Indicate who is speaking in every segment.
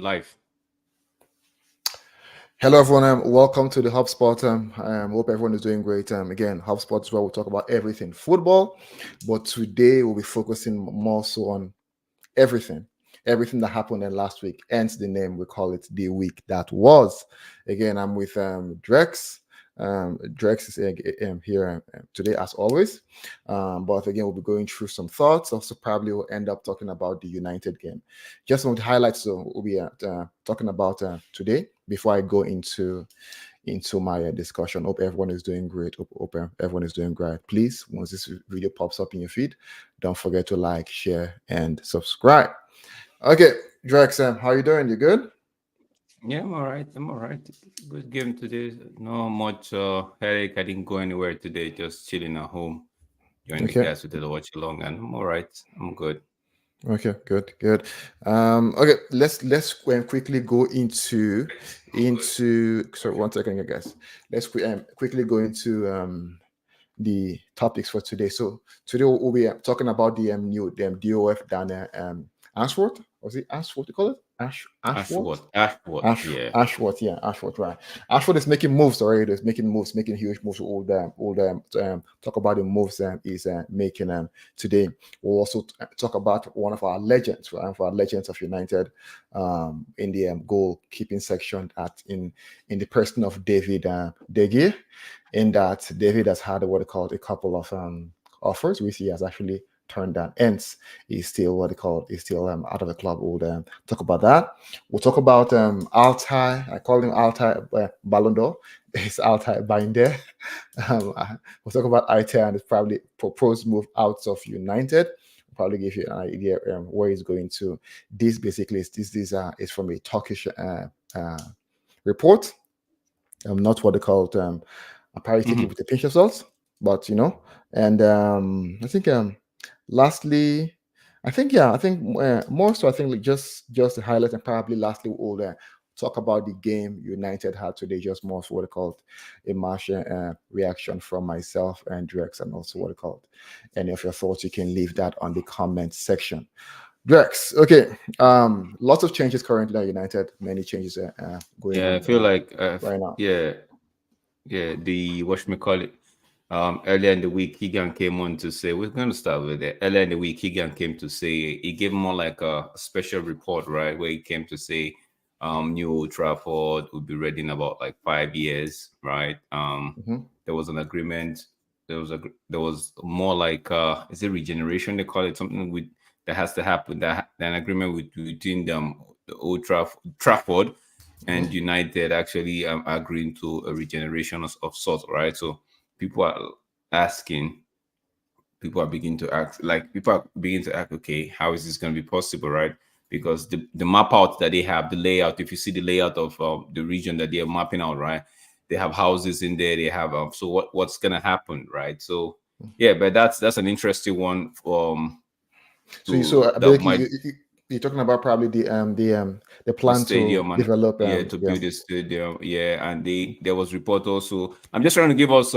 Speaker 1: life.
Speaker 2: Hello, everyone. Welcome to the HubSpot. Hope everyone is doing great. Again, HubSpot is where we talk about everything football, but today we'll be focusing more so on everything that happened in last week. Hence the name, we call it the week that was. Again, I'm with Drex. Drex is here today as always. But again, we'll be going through some thoughts. Also, probably we'll end up talking about the United game. Just some of the highlights. So we'll be talking about today before I go into my discussion. Hope everyone is doing great. Hope everyone is doing great. Please, once this video pops up in your feed, don't forget to like, share, and subscribe. Okay, Drex, how you doing? You good?
Speaker 1: Yeah, I'm all right. I'm all right. Good game today. No much headache. I didn't go anywhere today. Just chilling at home. Join the
Speaker 2: Okay.
Speaker 1: guys who did watch along, and I'm all right. I'm good.
Speaker 2: Okay, good. Okay, let's quickly go into sorry, 1 second here, guys. Let's quickly go into the topics for today. So today we'll be talking about the new DOF Dana Ashworth. Was it Ashworth? You call it Ashworth?
Speaker 1: Yeah.
Speaker 2: Ashworth, yeah, Ashworth, right. Ashworth is making moves already. He's making moves, making huge moves. All the talk about the moves he's making today. We'll also talk about one of our legends, right, of our legends of United, in the goalkeeping section in the person of David De Gea. In that David has had what they call a couple of offers, which he has actually turned down. Hence, he's still what they call he's still out of the club. We'll talk about that. We'll talk about Altai. I call him Altai Ballon d'Or. It's Altai Binder. We'll talk about Altai and his probably proposed move out of United. We'll probably give you an idea where he's going to. This basically is from a Turkish report. Not what they call it. Apparently take it
Speaker 1: Hmm.
Speaker 2: with a pinch of salt, but and I think lastly, I think more so I think like just to highlight and probably lastly we'll talk about the game United had today, just more so what they called a Martian reaction from myself and Drex, and also what they called any of your thoughts. You can leave that on the comment section. Drex, okay. Lots of changes currently at United, many changes going
Speaker 1: Yeah, I
Speaker 2: on
Speaker 1: feel like
Speaker 2: right now.
Speaker 1: yeah, yeah. The what me call it? Earlier in the week, Keegan came on to say we're going to start with it. Earlier in the week, Keegan came to say he gave more like a special report, right, where he came to say New Old Trafford would be ready in about like 5 years, right?
Speaker 2: Hmm.
Speaker 1: There was an agreement. There was more like is it regeneration? They call it something with that has to happen. An agreement between them, the Trafford and
Speaker 2: Hmm.
Speaker 1: United actually agreeing to a regeneration of sorts, right? So people are asking, people are beginning to ask, okay, how is this going to be possible, right? Because the map out that they have, the layout, if you see the layout of the region that they are mapping out, right, they have houses in there, they have so what's going to happen, right? So yeah, but that's an interesting one
Speaker 2: So
Speaker 1: to that
Speaker 2: basically,
Speaker 1: might
Speaker 2: you're talking about probably the
Speaker 1: the
Speaker 2: plan to
Speaker 1: stadium and
Speaker 2: develop
Speaker 1: yeah, to build a stadium, yeah. And there was report also, I'm just trying to give us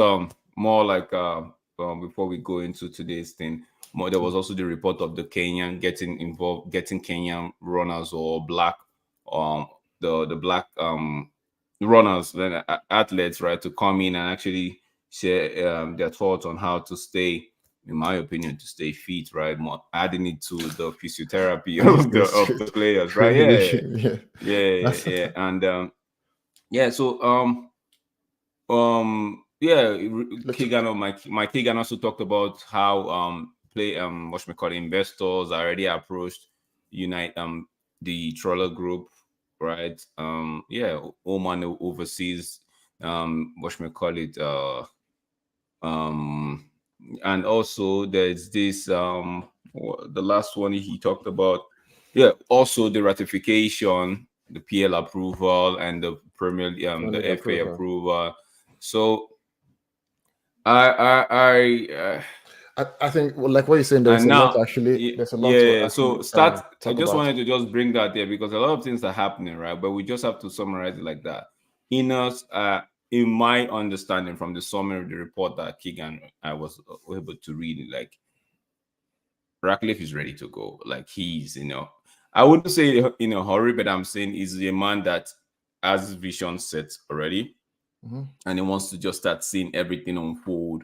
Speaker 1: more like before we go into today's thing, more. There was also the report of the Kenyan getting involved, getting Kenyan runners or black um the black runners, then athletes, right, to come in and actually share their thoughts on how to stay, in my opinion, to stay fit, right? More adding it to the physiotherapy of the players, right? Yeah,
Speaker 2: yeah. That's
Speaker 1: yeah. And yeah, so yeah,
Speaker 2: let's
Speaker 1: Keegan, my Keegan also talked about how play what we call it, investors already approached Unite the Troller Group, right? Yeah, Oman overseas what we call it um and also there's this the last one he talked about, yeah, also the ratification, the PL approval and the Premier
Speaker 2: League
Speaker 1: the FA
Speaker 2: approval.
Speaker 1: approval. So I
Speaker 2: I think well, like what you're saying,
Speaker 1: and now
Speaker 2: there's a lot to
Speaker 1: yeah,
Speaker 2: actually
Speaker 1: so start. I
Speaker 2: talk
Speaker 1: just
Speaker 2: about.
Speaker 1: wanted to just bring that there because a lot of things are happening, right? But we just have to summarize it like that. In us, in my understanding from the summary of the report that Keegan I was able to read, like Ratcliffe is ready to go. Like he's, I wouldn't say in a hurry, but I'm saying he's a man that has his vision set already,
Speaker 2: Mhm.
Speaker 1: and he wants to just start seeing everything unfold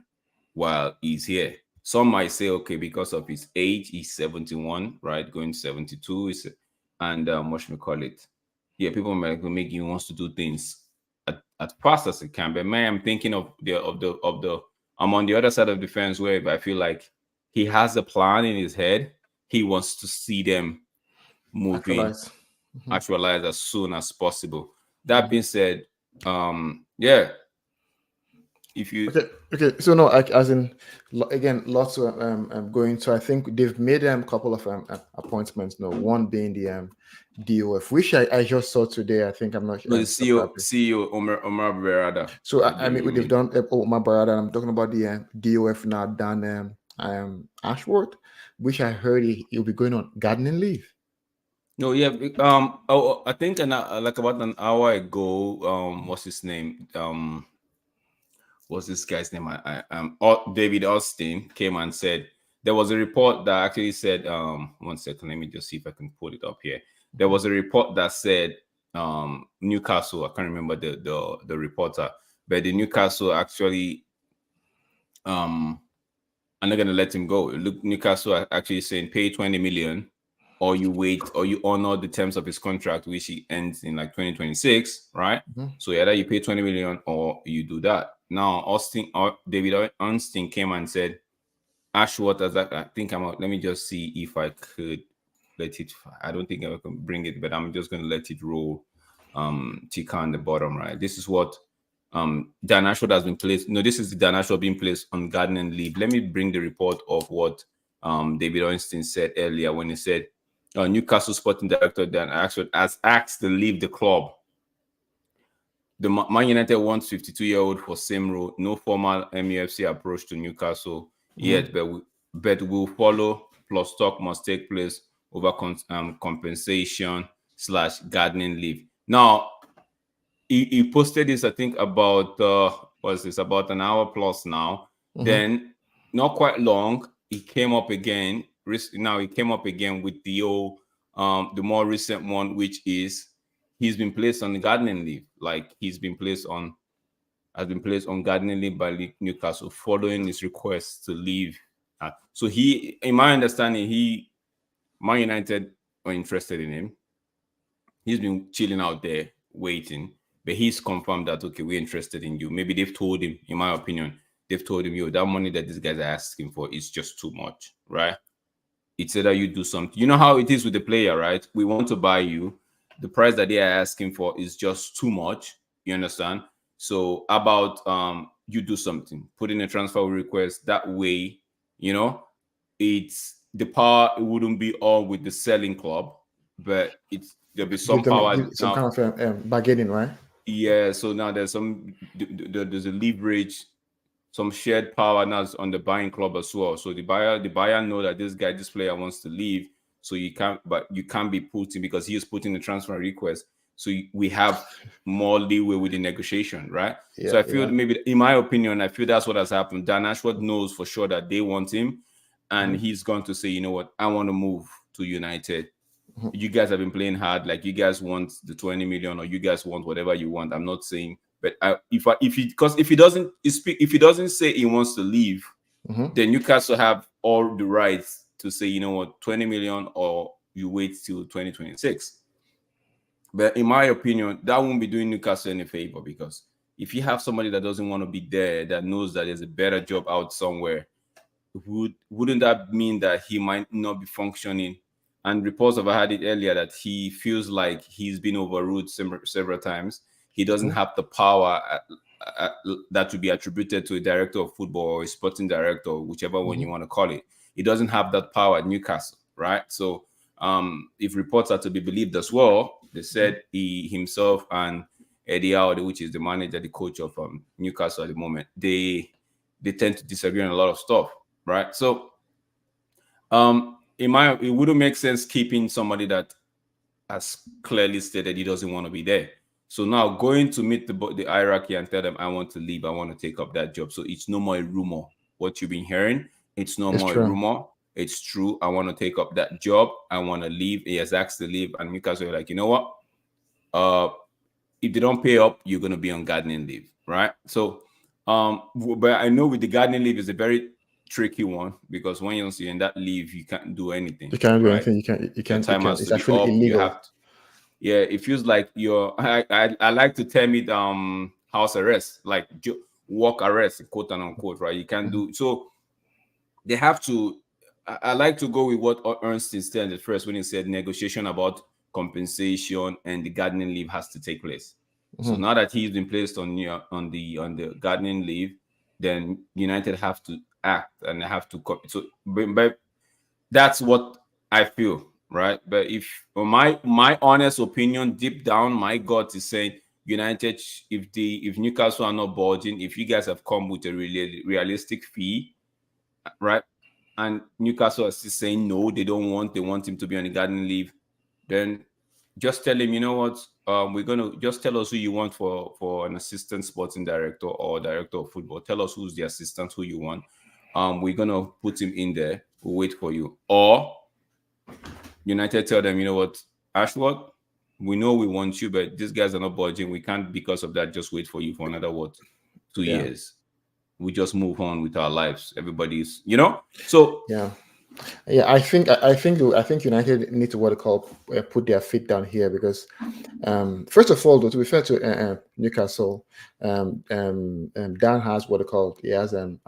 Speaker 1: while he's here. Some might say, okay, because of his age, he's 71, right? Going 72, and what should we call it? Yeah, people might make he wants to do things as fast as he can. But man, I'm thinking of the I'm on the other side of the fence where I feel like he has a plan in his head. He wants to see them moving
Speaker 2: Actualize. Mhm.
Speaker 1: actualize as soon as possible. That
Speaker 2: Mhm.
Speaker 1: being said, yeah, if you
Speaker 2: Okay, okay. So no, as in again, lots of going. So I think they've made a couple of appointments. No, one being the DOF, which I just saw today. I think I'm not
Speaker 1: no, the
Speaker 2: sure probably.
Speaker 1: CEO Omar Berada,
Speaker 2: So I
Speaker 1: you
Speaker 2: mean, they've
Speaker 1: mean?
Speaker 2: done. Oh, my brother, I'm talking about the DOF now done Ashworth, which I heard he'll be going on gardening leave.
Speaker 1: No, yeah. I think like about an hour ago, what's his name? What's this guy's name? David Austin came and said there was a report that actually said, one second, let me just see if I can pull it up here. There
Speaker 2: Mhm.
Speaker 1: was a report that said, Newcastle. I can't remember the reporter, but the Newcastle actually, I'm not gonna let him go. Look, Newcastle are actually saying pay 20 million, or you wait, or you honor the terms of his contract, which he ends in like 2026, right?
Speaker 2: Mhm.
Speaker 1: So either you pay 20 million or you do that. Now, Austin or David Arnstein came and said, Ashworth, as I think I'm out. Let me just see if I could let it. I don't think I can bring it, but I'm just gonna let it roll. Tika on the bottom right. This is what Dan Ashworth has been placed. No, this is the Dan Ashworth being placed on gardening leave. Let me bring the report of what David Ornstein said earlier when he said Newcastle Sporting Director Dan Ashworth has asked to leave the club. The Man United wants 52-year-old for same role. No formal MUFC approach to Newcastle
Speaker 2: Mhm.
Speaker 1: yet, but will follow. Plus, talk must take place over compensation / gardening leave. Now, he posted this, I think, about was this about an hour plus now.
Speaker 2: Mhm.
Speaker 1: Then, not quite long, he came up again. Now he came up again with the more recent one, which is he's been placed on gardening leave. Like he's been placed on has been placed on gardening leave by Newcastle following his request to leave. So he, in my understanding, Man United were interested in him. He's been chilling out there waiting, but he's confirmed that okay, we're interested in you. Maybe they've told him, in my opinion, they've told him, yo, that money that these guys are asking for is just too much, right? It's either you do something. You know how it is with the player, right? We want to buy you. The price that they are asking for is just too much. You understand? So about you do something, put in a transfer request. That way, you know, it's the power. It wouldn't be all with the selling club, but there'll be
Speaker 2: Give
Speaker 1: some
Speaker 2: them
Speaker 1: power
Speaker 2: give some
Speaker 1: now.
Speaker 2: kind of bargaining, right?
Speaker 1: Yeah, so now there's a leverage, some shared power now on the buying club as well. So the buyer know that this player wants to leave, so you can't be putting because he is putting the transfer request. So we have more leeway with the negotiation, right? So
Speaker 2: Yeah,
Speaker 1: I feel
Speaker 2: yeah.
Speaker 1: maybe, in my opinion, I feel that's what has happened. Dan Ashworth knows for sure that they want him, and
Speaker 2: Mhm.
Speaker 1: he's going to say, you know what, I want to move to United.
Speaker 2: Mhm.
Speaker 1: You guys have been playing hard. Like you guys want the 20 million, or you guys want whatever you want. I'm not saying, but if he because if he doesn't say he wants to leave,
Speaker 2: Mhm.
Speaker 1: then Newcastle have all the rights to say, you know what, 20 million, or you wait till 2026. But in my opinion, that won't be doing Newcastle any favor, because if you have somebody that doesn't want to be there, that knows that there's a better job out somewhere, wouldn't that mean that he might not be functioning? And reports have had it earlier that he feels like he's been overruled several times. He doesn't
Speaker 2: Mhm.
Speaker 1: have the power uh, that would be attributed to a director of football or a sporting director, whichever one you
Speaker 2: Mhm.
Speaker 1: want to call it. He doesn't have that power at Newcastle, right? So, if reports are to be believed as well, they
Speaker 2: Mhm.
Speaker 1: said he himself and Eddie Howe, which is the manager, the coach of Newcastle at the moment, they tend to disagree on a lot of stuff, right? So, it wouldn't make sense keeping somebody that has clearly stated he doesn't want to be there. So now going to meet the hierarchy and tell them, I want to leave, I want to take up that job. So it's no more a rumor. What you've been hearing, it's no
Speaker 2: It's
Speaker 1: more a
Speaker 2: true.
Speaker 1: rumor. it's true. I want to take up that job. I want to leave. He has asked to leave, and Newcastle are like, you know what? If they don't pay up, you're gonna be on gardening leave, right? So, but I know with the gardening leave is a very tricky one because when you're in that leave, you can't do anything.
Speaker 2: You can't do
Speaker 1: right?
Speaker 2: anything. You can't. You can't.
Speaker 1: Time has
Speaker 2: It's
Speaker 1: to be
Speaker 2: actually
Speaker 1: up. You
Speaker 2: illegal.
Speaker 1: have to, yeah, it feels like you're. I like to term it house arrest, like walk arrest, quote and unquote, right? You can't do so. They have to. I like to go with what Ernst said at first when he said negotiation about compensation and the gardening leave has to take place. So now that he's been placed on the gardening leave, then United have to act and they have to so but that's what I feel, right? But if my honest opinion, deep down, my gut is saying United, if Newcastle are not budging, if you guys have come with a realistic fee, right? And Newcastle are still saying no, they want him to be on the gardening leave, then just tell him, you know what, we're gonna just tell us who you want for an assistant sporting director or director of football. Tell us who's the assistant who you want. We're gonna put him in there. We'll wait for you. Or United tell them, you know what, Ashworth, we know we want you, but these guys are not budging. We can't, because of that, just wait for you for another 2 years. We just move on with our lives. Everybody's, so
Speaker 2: yeah. I think United need to put their feet down here because, first of all, though, to be fair to Newcastle, Dan has he has an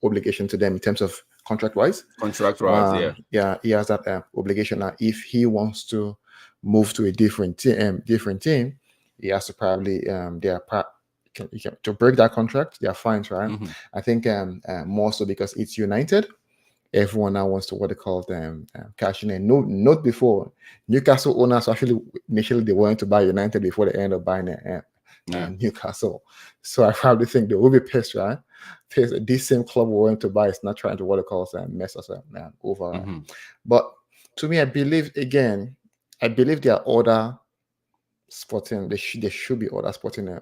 Speaker 2: obligation to them in terms of contract wise. Yeah, he has that obligation. Now, if he wants to move to a different team, he has to probably to break that contract. They are fines, right? I think more so because it's United. Everyone now wants to cash in. Note before, Newcastle owners actually initially they wanted to buy United before they end up buying Newcastle. So I probably think they will be pissed, right? This same club we want to buy is not trying to mess us up over. But to me, I believe there are other sporting. There should be other sporting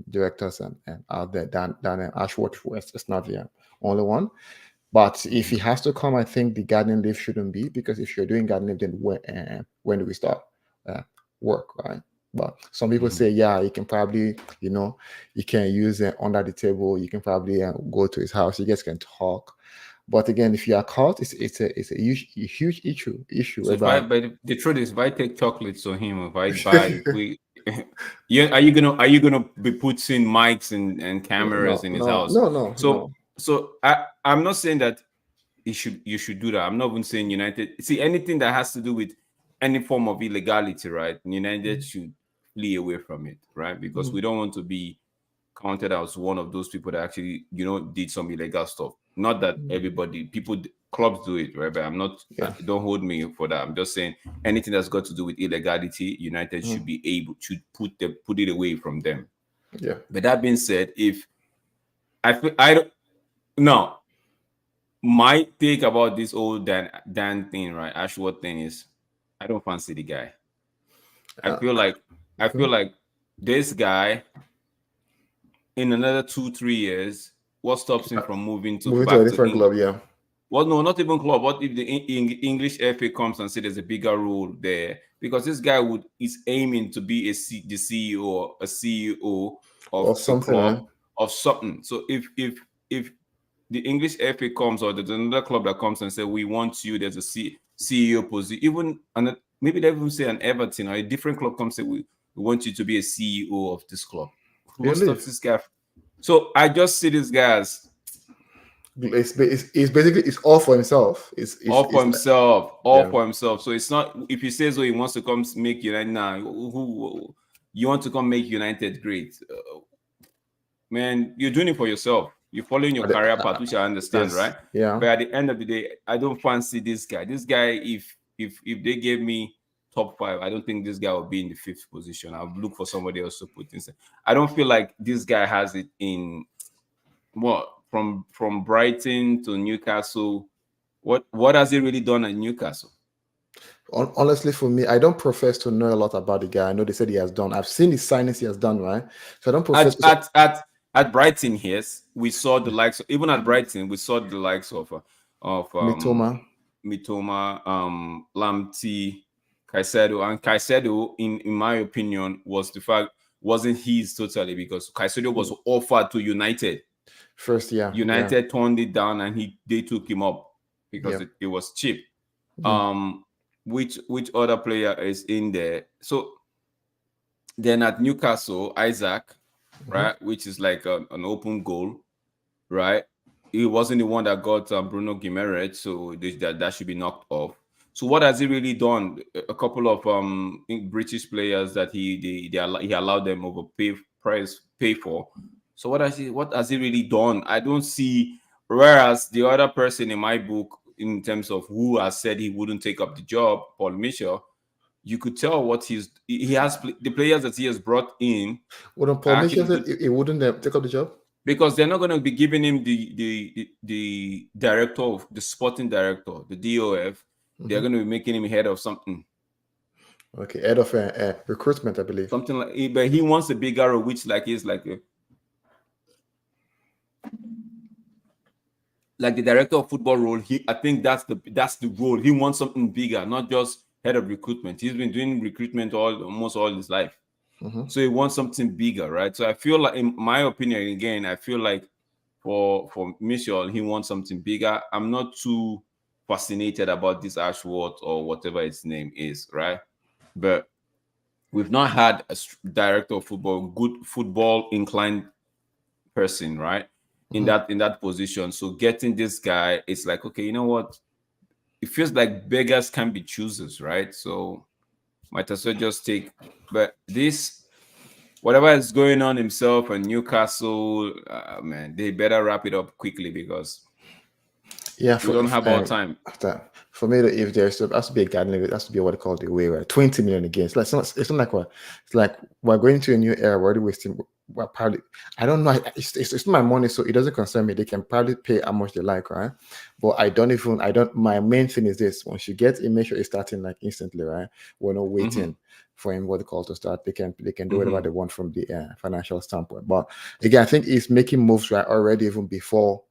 Speaker 2: directors out there than Ashworth West. It's not the only one. But if he has to come, I think the gardening leave shouldn't be, because if you're doing gardening leave, then when do we start work, right? But some people say, yeah, you can probably, you can use it under the table. You can probably go to his house. You guys can talk. But again, if you are caught, it's a huge issue.
Speaker 1: So but the truth is, if I take chocolates on him, if I buy, are you gonna be putting mics and cameras in his house?
Speaker 2: No.
Speaker 1: So I'm not saying that you should do that. I'm not even saying United. See, anything that has to do with any form of illegality, right? United should flee away from it, right? Because we don't want to be counted as one of those people that actually, did some illegal stuff. Not that clubs do it, right? But I'm not. Don't hold me for that. I'm just saying anything that's got to do with illegality, United should be able to put it away from them.
Speaker 2: Yeah.
Speaker 1: But that being said, if I don't. No, my take about this old Dan thing, right? Ashworth thing is, I don't fancy the guy. I feel like this guy, in another 2-3 years, what stops him from moving to
Speaker 2: a different club? Yeah.
Speaker 1: Well, no, not even club. What if the English FA comes and says there's a bigger role there? Because this guy is aiming to be the CEO or a CEO of something, club, of something. So if the English FA comes, or there's another club that comes and says, we want you, there's a CEO position, even, and maybe they even say an Everton or a different club comes and say, we want you to be a CEO of this club. Who stops this guy? So I just see this guy as
Speaker 2: it's basically it's all for himself. It's
Speaker 1: all for himself. So it's not, if he says, he wants to come make United now, who you want to come make United great, man, you're doing it for yourself. You're following your career path, which I understand, right?
Speaker 2: Yeah.
Speaker 1: But at the end of the day, I don't fancy this guy. This guy, if they gave me top 5, I don't think this guy will be in the 5th position. I'll look for somebody else to put inside. I don't feel like this guy has it in from Brighton to Newcastle. What has he really done at Newcastle?
Speaker 2: Honestly, for me, I don't profess to know a lot about the guy. I know they said he has done. I've seen the signings he has done, right? So I don't profess
Speaker 1: at Brighton, yes, we saw the likes. Even at Brighton, we saw the likes of of
Speaker 2: Mitoma.
Speaker 1: Mitoma, Lamptey, Caicedo, and Caicedo, in my opinion, wasn't his totally, because Caicedo was offered to United.
Speaker 2: First, yeah.
Speaker 1: United turned it down, and they took him up because it was cheap. Which other player is in there? So then at Newcastle, Isaac, right, which is like an open goal, right? He wasn't the one that got Bruno Guimaraes, so that should be knocked off. So what has he really done? A couple of British players that he allowed them pay for. So what has he really done? I don't see. Whereas the other person in my book, in terms of who has said he wouldn't take up the job, Paul Mitchell, you could tell what he has the players that he has brought in.
Speaker 2: Wouldn't Paul Mitchell said he wouldn't take up the job?
Speaker 1: Because they're not going to be giving him the director of the sporting director, the DOF. They're going to be making him head of something.
Speaker 2: Okay, head of recruitment, I believe.
Speaker 1: Something like, but he wants a bigger role, which is like the director of football role. I think that's the role. He wants something bigger, not just head of recruitment. He's been doing recruitment almost all his life. So he wants something bigger, right? So I feel like, in my opinion, again, I feel like for Mitchell, he wants something bigger. I'm not too fascinated about this Ashworth or whatever its name is, right? But we've not had a director of football, good football inclined person, right? In that position. So getting this guy, it's like, okay, you know what? It feels like beggars can be choosers, right? So might as well just take. But this, whatever is going on himself and Newcastle, man, they better wrap it up quickly, because we don't have all time.
Speaker 2: For me, if there has to be a guideline, it has to be what they call the way, right? 20 million again. It's not like we're going to a new era. We're already wasting. We're probably, I don't know. It's my money, so it doesn't concern me. They can probably pay how much they like, right? But my main thing is this: once you get make sure it's starting like instantly, right? We're not waiting for him, what they call, to start. They can do whatever they want from the financial standpoint. But again, I think he's making moves right already, even before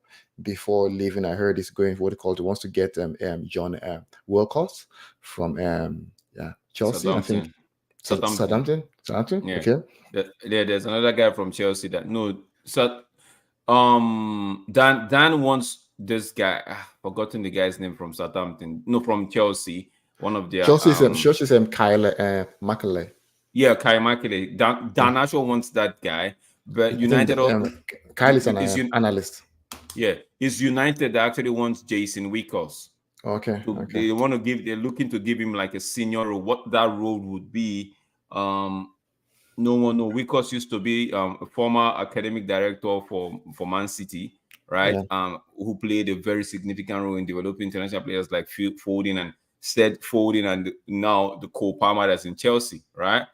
Speaker 2: leaving. I heard he's going for what they call, he wants to get John Wilcox from Chelsea. I think Southampton. Yeah. Okay.
Speaker 1: There's another guy from Chelsea Dan wants this guy. Forgotten the guy's name from Southampton. No, from Chelsea. One of their
Speaker 2: Chelsea's Kyle Macaulay.
Speaker 1: Yeah, Kyle Macaulay. Dan actually wants that guy, but United.
Speaker 2: Kyle is an analyst.
Speaker 1: Yeah, it's United that actually wants Jason Wickers.
Speaker 2: Okay.
Speaker 1: They're looking to give him like a senior role. What that role would be, no. Wickers used to be a former academic director for Man City, right? Yeah. Who played a very significant role in developing international players like Foden and now the Cole Palmer that's in Chelsea, right?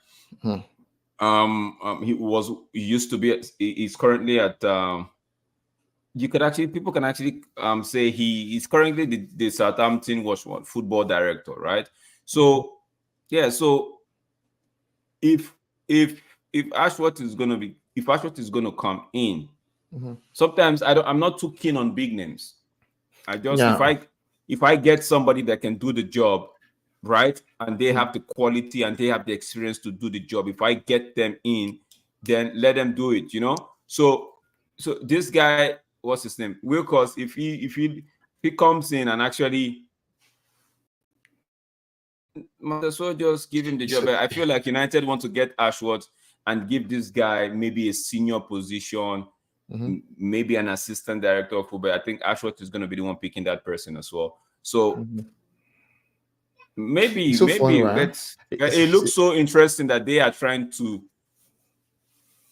Speaker 1: He's currently at people can actually say he's currently the Southampton football director, right? So yeah, so if Ashworth is going to come in, sometimes I'm not too keen on big names. If I get somebody that can do the job, right, and they have the quality and they have the experience to do the job, if I get them in, then let them do it, you know. So this guy, what's his name, Wilcox, if he comes in and actually, might as well just give him the job. I feel like United want to get Ashworth and give this guy maybe a senior position, maybe an assistant director of football. I think Ashworth is going to be the one picking that person as well. So maybe it looks so interesting that they are trying to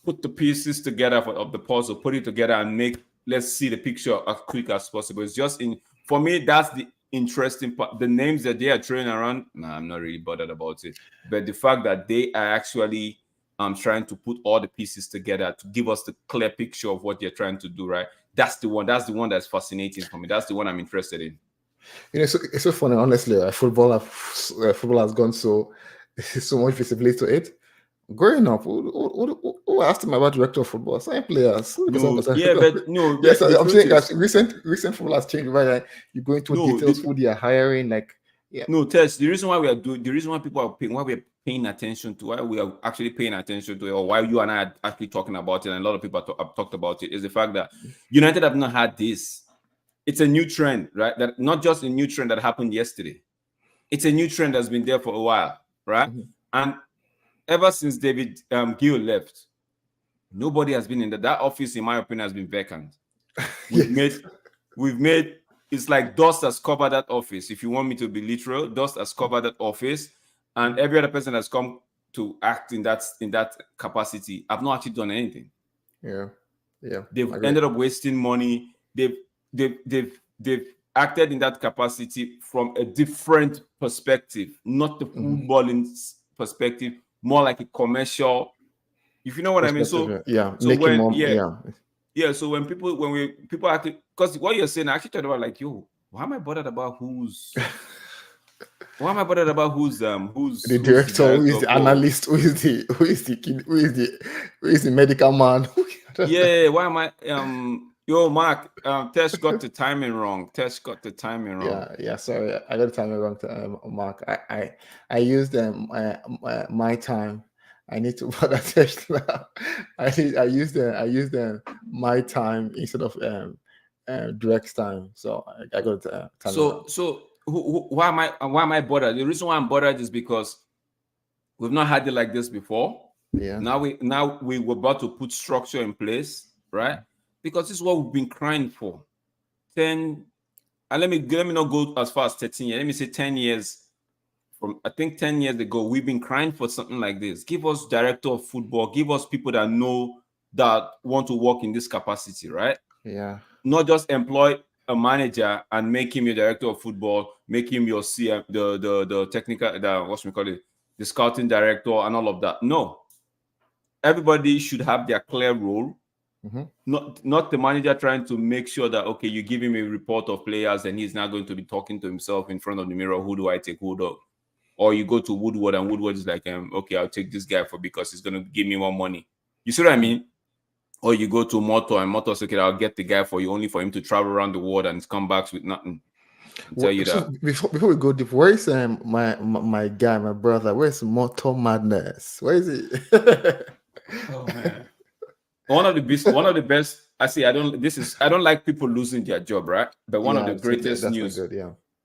Speaker 1: put the pieces together of the puzzle, put it together and let's see the picture as quick as possible. It's just for me, that's the interesting part. The names that they are throwing around, I'm not really bothered about it. But the fact that they are actually trying to put all the pieces together to give us the clear picture of what they're trying to do, right? That's the one that's fascinating for me. That's the one I'm interested in.
Speaker 2: You know, it's so funny, honestly. Football has gone so much visibility to it. Growing up, who asked him about director of football? Sign players.
Speaker 1: No, yeah, but no,
Speaker 2: Yes,
Speaker 1: the
Speaker 2: I'm
Speaker 1: truth
Speaker 2: saying that
Speaker 1: is,
Speaker 2: recent football has changed. Right, like, you go into
Speaker 1: no,
Speaker 2: details who they are hiring. Like, yeah,
Speaker 1: no, Tess, the reason why we are doing, the reason why people are paying, why we're paying attention to, why we are actually paying attention to it, or why you and I are actually talking about it, and a lot of people have talked about it, is the fact that United have not had this. It's a new trend, right? That not just a new trend that happened yesterday. It's a new trend that's been there for a while, right? And ever since David Gill left, nobody has been in that office, in my opinion, has been vacant. We've made it's like dust has covered that office. If you want me to be literal, dust has covered that office, and every other person has come to act in that capacity. I've not actually done anything.
Speaker 2: Yeah.
Speaker 1: They've ended up wasting money. They've acted in that capacity from a different perspective, not the footballing perspective, more like a commercial. If you know what I mean. So
Speaker 2: yeah,
Speaker 1: so
Speaker 2: making
Speaker 1: when
Speaker 2: more,
Speaker 1: yeah. So when people actually, because what you're saying, I actually thought about like, yo, why am I bothered about who's
Speaker 2: the director, who is the analyst, who is the medical man?
Speaker 1: Yeah, why am I yo, Mark, Tesh got the timing wrong.
Speaker 2: Yeah, sorry, I got the timing wrong, Mark. I used my time. I need to put that now. I used my time instead of direct time. So I got the time wrong.
Speaker 1: So why am I bothered? The reason why I'm bothered is because we've not had it like this before.
Speaker 2: Yeah.
Speaker 1: Now we were about to put structure in place, right? Because this is what we've been crying for. 10, and let me not go as far as 13 years. Let me say 10 years. From I think 10 years ago, we've been crying for something like this. Give us director of football, give us people that know, that want to work in this capacity, right?
Speaker 2: Yeah.
Speaker 1: Not just employ a manager and make him your director of football, make him your CM, the technical, the scouting director and all of that. No. Everybody should have their clear role. Not the manager trying to make sure that, okay, you give him a report of players and he's not going to be talking to himself in front of the mirror, who do I take, who do? Or you go to Woodward and Woodward is like, okay, I'll take this guy because he's going to give me more money. You see what I mean? Or you go to Moto and Moto's okay, I'll get the guy for you, only for him to travel around the world and come back with nothing. Tell you that.
Speaker 2: Before we go deep, where is my guy, my brother? Where's Moto Madness? Where is he?
Speaker 1: Oh man. One of the best. I don't like people losing their job, right? But one of the greatest news.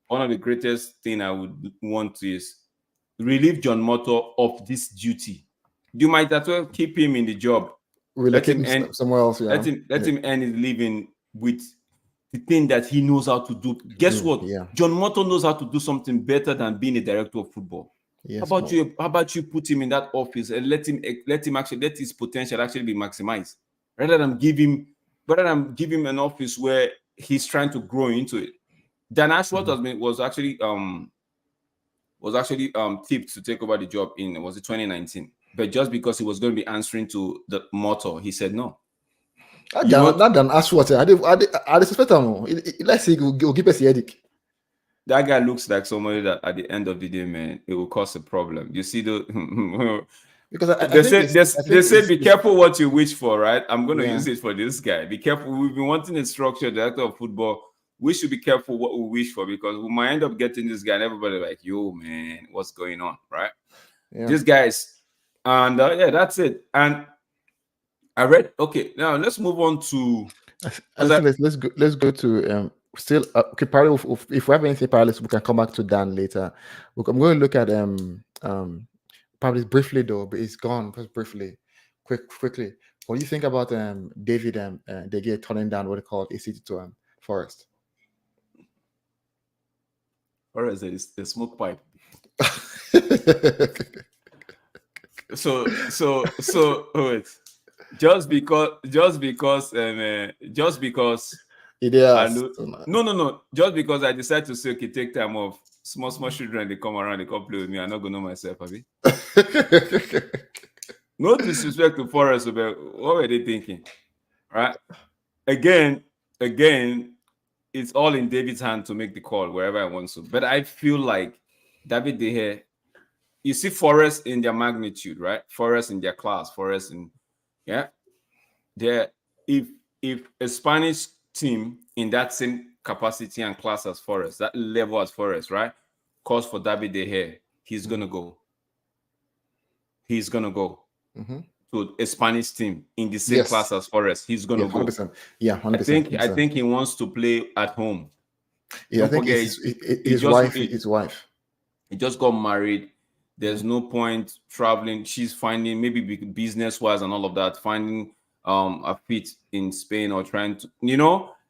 Speaker 1: One of the greatest thing I would want is relieve John Motto of this duty. You might as well keep him in the job.
Speaker 2: Let him end somewhere else. Yeah.
Speaker 1: Let him earn his living with the thing that he knows how to do. Guess what?
Speaker 2: Yeah.
Speaker 1: John Motto knows how to do something better than being a director of football.
Speaker 2: Yes,
Speaker 1: how about you put him in that office and let his potential actually be maximized, rather than give him an office where he's trying to grow into it. Dan Ashworth was actually tipped to take over the job in 2019, but just because he was going to be answering to the Motto, he said no.
Speaker 2: Not Dan Ashworth. I suspect him. Let's say he'll give us a headache.
Speaker 1: That guy looks like somebody that at the end of the day, man, it will cause a problem. You see because they say be careful what you wish for, right? I'm going to use it for this guy. Be careful. We've been wanting a structured director of football. We should be careful what we wish for, because we might end up getting this guy and everybody like, yo, man, what's going on, right? Yeah. These guys, and that's it. And I read. Okay, now let's move on to.
Speaker 2: Let's go to still okay. Parallel. If we have anything parallel, we can come back to Dan later. I'm going to look at probably briefly though, but it's gone just briefly, quickly. What do you think about David De Gea turning down what they call ACT to Forest?
Speaker 1: Forest is the smoke pipe. so wait. Just because no. Just because I decided to say, okay, take time off. Small children, they come around, they come play with me. I'm not gonna know myself, Abi. No disrespect to Forest, but what were they thinking? Right? Again, it's all in David's hand to make the call wherever I want to. But I feel like David De Gea you see Forest in their magnitude, right? Forest in their class, Forest in there. If a Spanish team in that same capacity and class as Forest, that level as Forest, right, calls for David De Gea, he's gonna go. He's gonna go
Speaker 2: Mm-hmm.
Speaker 1: to a Spanish team in the same class
Speaker 2: Yes.
Speaker 1: as Forest. He's
Speaker 2: Yeah.
Speaker 1: gonna go.
Speaker 2: 100%. Yeah.
Speaker 1: I
Speaker 2: 100%.
Speaker 1: think he wants to play at home.
Speaker 2: Yeah. I
Speaker 1: Don't
Speaker 2: think
Speaker 1: forget,
Speaker 2: his wife. His wife.
Speaker 1: he just got married. There's
Speaker 2: Mm.
Speaker 1: no point traveling. She's finding maybe business wise and all of that, finding a fit in Spain or trying to,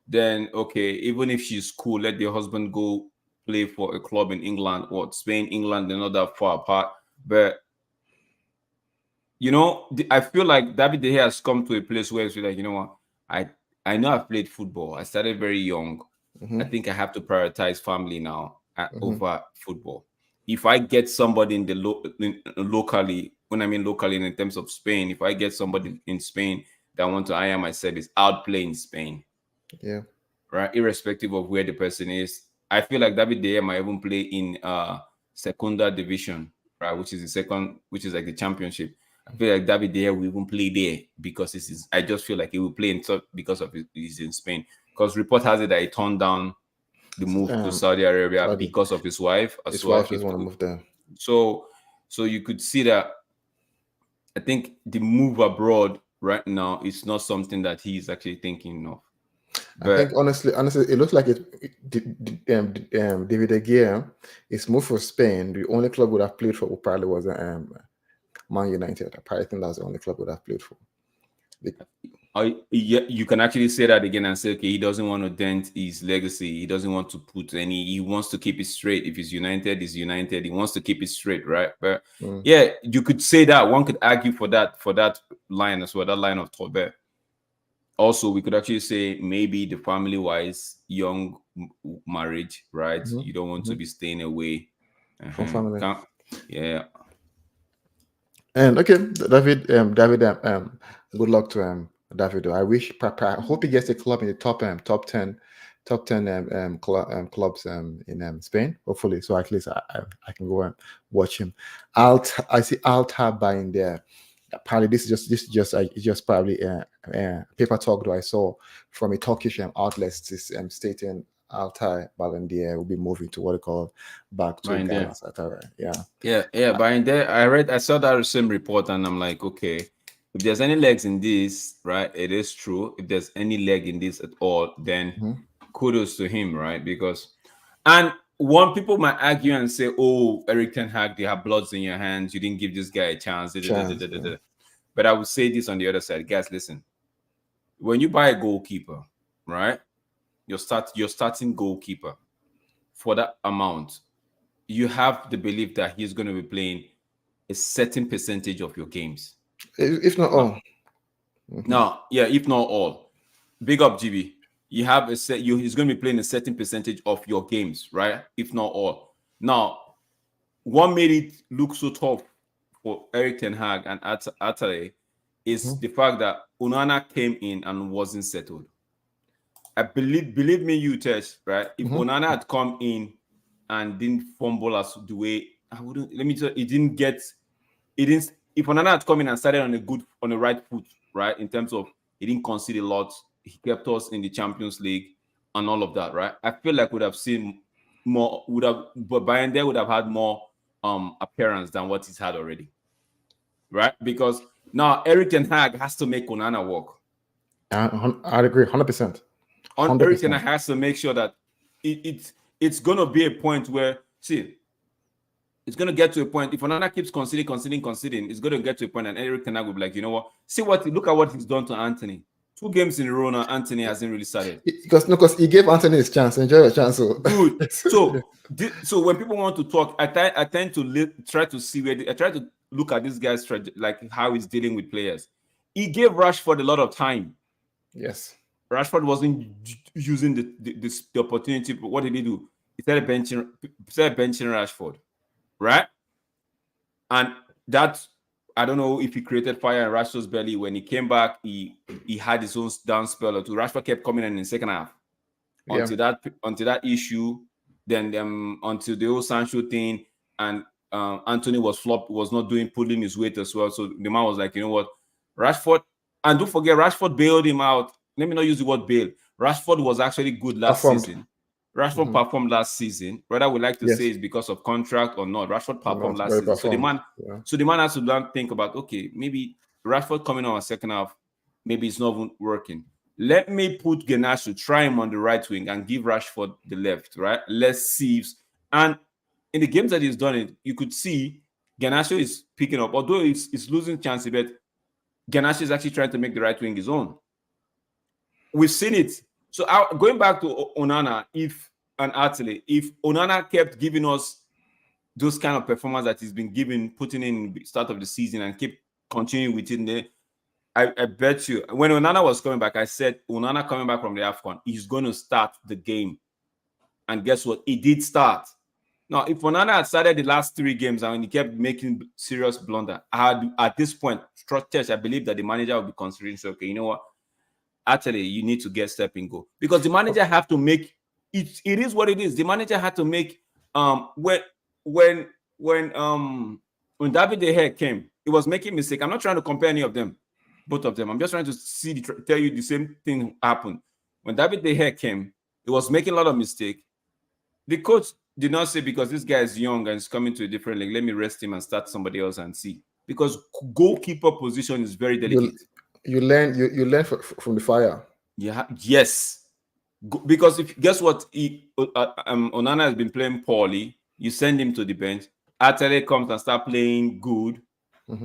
Speaker 1: then okay, even if she's cool, let the husband go play for a club in England or Spain, England, they're not that far apart. But I feel like David De Gea has come to a place where it's like, you know what, I know I've played football. I started very young.
Speaker 2: Mm-hmm.
Speaker 1: I think I have to prioritize family now
Speaker 2: Mm-hmm.
Speaker 1: over football. If I get somebody in the locally, when I mean locally in terms of Spain, if I get somebody in Spain that want to hire my service, I'll play in Spain.
Speaker 2: Yeah.
Speaker 1: Right, irrespective of where the person is. I feel like David De Gea might even play in Segunda Division, right, which is like the championship. I feel like David De Gea will even play there because this is. I just feel like he will play in because of he's in Spain. Because report has it that he turned down the move to Saudi Arabia because of his wife as
Speaker 2: his
Speaker 1: well.
Speaker 2: wife doesn't want to move there.
Speaker 1: So you could see that. I think the move abroad right now is not something that he's actually thinking of.
Speaker 2: But I think honestly, it looks like David De Gea is moved for Spain. The only club would have played for probably was Man United. I probably think that's the only club would have played for.
Speaker 1: You can actually say that again and say, okay, he doesn't want to dent his legacy. He doesn't want to put any. He wants to keep it straight. If he's United, he's United. He wants to keep it straight, right? But yeah, you could say that. One could argue for that line as well. That line of Tobert. Also, we could actually say maybe the family-wise young marriage, right? You don't want to be staying away
Speaker 2: from family.
Speaker 1: Yeah.
Speaker 2: And okay, David, good luck to David. I hope he gets a club in the top 10 clubs in Spain. Hopefully, so at least I can go and watch him. I see Alta buying there. Apparently, this is just probably paper talk that I saw from a Turkish outlet stating Altay Bayındır will be moving to what they call back to Galatasaray.
Speaker 1: Yeah. Bayındır, I saw that same report and I'm like, okay, if there's any legs in this, right, it is true. If there's any leg in this at all, then kudos to him, right? And people might argue and say, oh, Erik ten Hag, you have bloods in your hands. You didn't give this guy a chance. But I would say this on the other side. Guys, listen. When you buy a goalkeeper, right, your starting goalkeeper, for that amount, you have the belief that he's going to be playing a certain percentage of your games.
Speaker 2: If not all.
Speaker 1: No, yeah, if not all. Big up, GB. You have he's going to be playing a certain percentage of your games, right? If not all. Now, what made it look so tough for Erik ten Hag and Altay is the fact that Onana came in and wasn't settled. I believe me, you Tess, right? If Onana had come in and didn't fumble as the way I wouldn't. Let me tell you, if Onana had come in and started on the right foot, right, in terms of he didn't concede a lot. He kept us in the Champions League and all of that, right? I feel like we'd have seen more, but Bayındır would have had more appearance than what he's had already, right? Because now Erik ten Hag has to make Onana work.
Speaker 2: I'd agree 100%.
Speaker 1: Erik ten Hag has to make sure that it's going to be a point where, it's going to get to a point, if Onana keeps conceding, it's going to get to a point and Erik ten Hag will be like, you know what? Look at what he's done to Anthony. 2 games in a row now, Anthony hasn't really started.
Speaker 2: Because he gave Anthony his chance. Enjoy your chance.
Speaker 1: Good. So when people want to talk, I tend to try to see I try to look at this guy's like how he's dealing with players. He gave Rashford a lot of time.
Speaker 2: Yes.
Speaker 1: Rashford wasn't using the opportunity. But what did he do? He started benching Rashford, right? And that, I don't know if he created fire in Rashford's belly. When he came back, he had his own down spell or two. Rashford kept coming in the second half until that issue, then until the whole Sancho thing, and Anthony was not pulling his weight as well. So the man was like, you know what, Rashford, and don't forget, Rashford bailed him out. Let me not use the word bail. Rashford was actually good last season. Rashford performed last season. Whether we like to say it's because of contract or not, Rashford performed last season. So the man has to think about, okay, maybe Rashford coming on a second half, maybe it's not even working. Let me put Garnacho, try him on the right wing and give Rashford the left, right? Let's see. And in the games that he's done it, you could see Garnacho is picking up. Although it's losing chances, but Garnacho is actually trying to make the right wing his own. We've seen it. So going back to Onana, if Onana kept giving us those kind of performance that he's been putting in the start of the season and keep continuing with it there, I bet you, when Onana was coming back, I said, Onana coming back from the AFCON, he's going to start the game. And guess what? He did start. Now, if Onana had started the last 3 games and he kept making serious blunder, at this point, I believe that the manager will be considering, so, okay, you know what? Actually, you need to get step in goal. Because the manager have to make, it is what it is. The manager had to make, when David De Gea came, he was making mistake. I'm not trying to compare any of them, both of them. I'm just trying to tell you the same thing happened. When David De Gea came, he was making a lot of mistake. The coach did not say, because this guy is young and is coming to a different league, let me rest him and start somebody else and see. Because goalkeeper position is very delicate.
Speaker 2: You learn from the fire.
Speaker 1: Yeah, yes. Because guess what? Onana has been playing poorly. You send him to the bench. Atele comes and start playing good.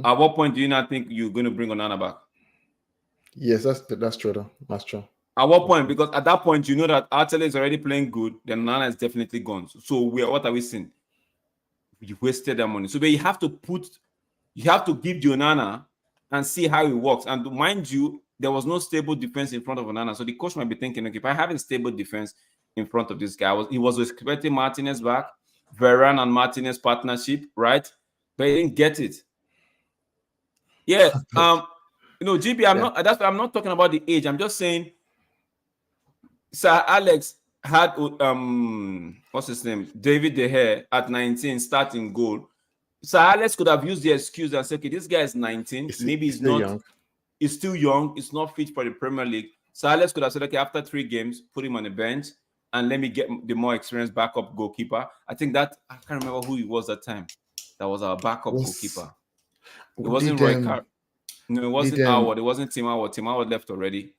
Speaker 1: At what point do you not think you're going to bring Onana back?
Speaker 2: Yes, that's true. Though. That's true.
Speaker 1: At what point? Because at that point, you know that Atele is already playing good. Then Onana is definitely gone. So what are we seeing? You wasted that money. So you have to give the Onana and see how it works. And mind you, there was no stable defense in front of Onana. So the coach might be thinking, okay, if I have a stable defense in front of this guy, he was expecting Martinez back, Varane and Martinez partnership, right? But he didn't get it. Yeah. GB, I'm not talking about the age. I'm just saying Sir Alex had what's his name? David De Gea at 19 starting goal. Sir Alex could have used the excuse and said, okay, this guy is 19. Maybe he's not young. He's still young. He's not fit for the Premier League. Sir Alex could have said, okay, after 3 games, put him on the bench and let me get the more experienced backup goalkeeper. I think that I can't remember who he was that time. That was our backup goalkeeper. It wasn't Roy Carr. No, it wasn't Howard. It wasn't Tim Howard. Tim Howard left already.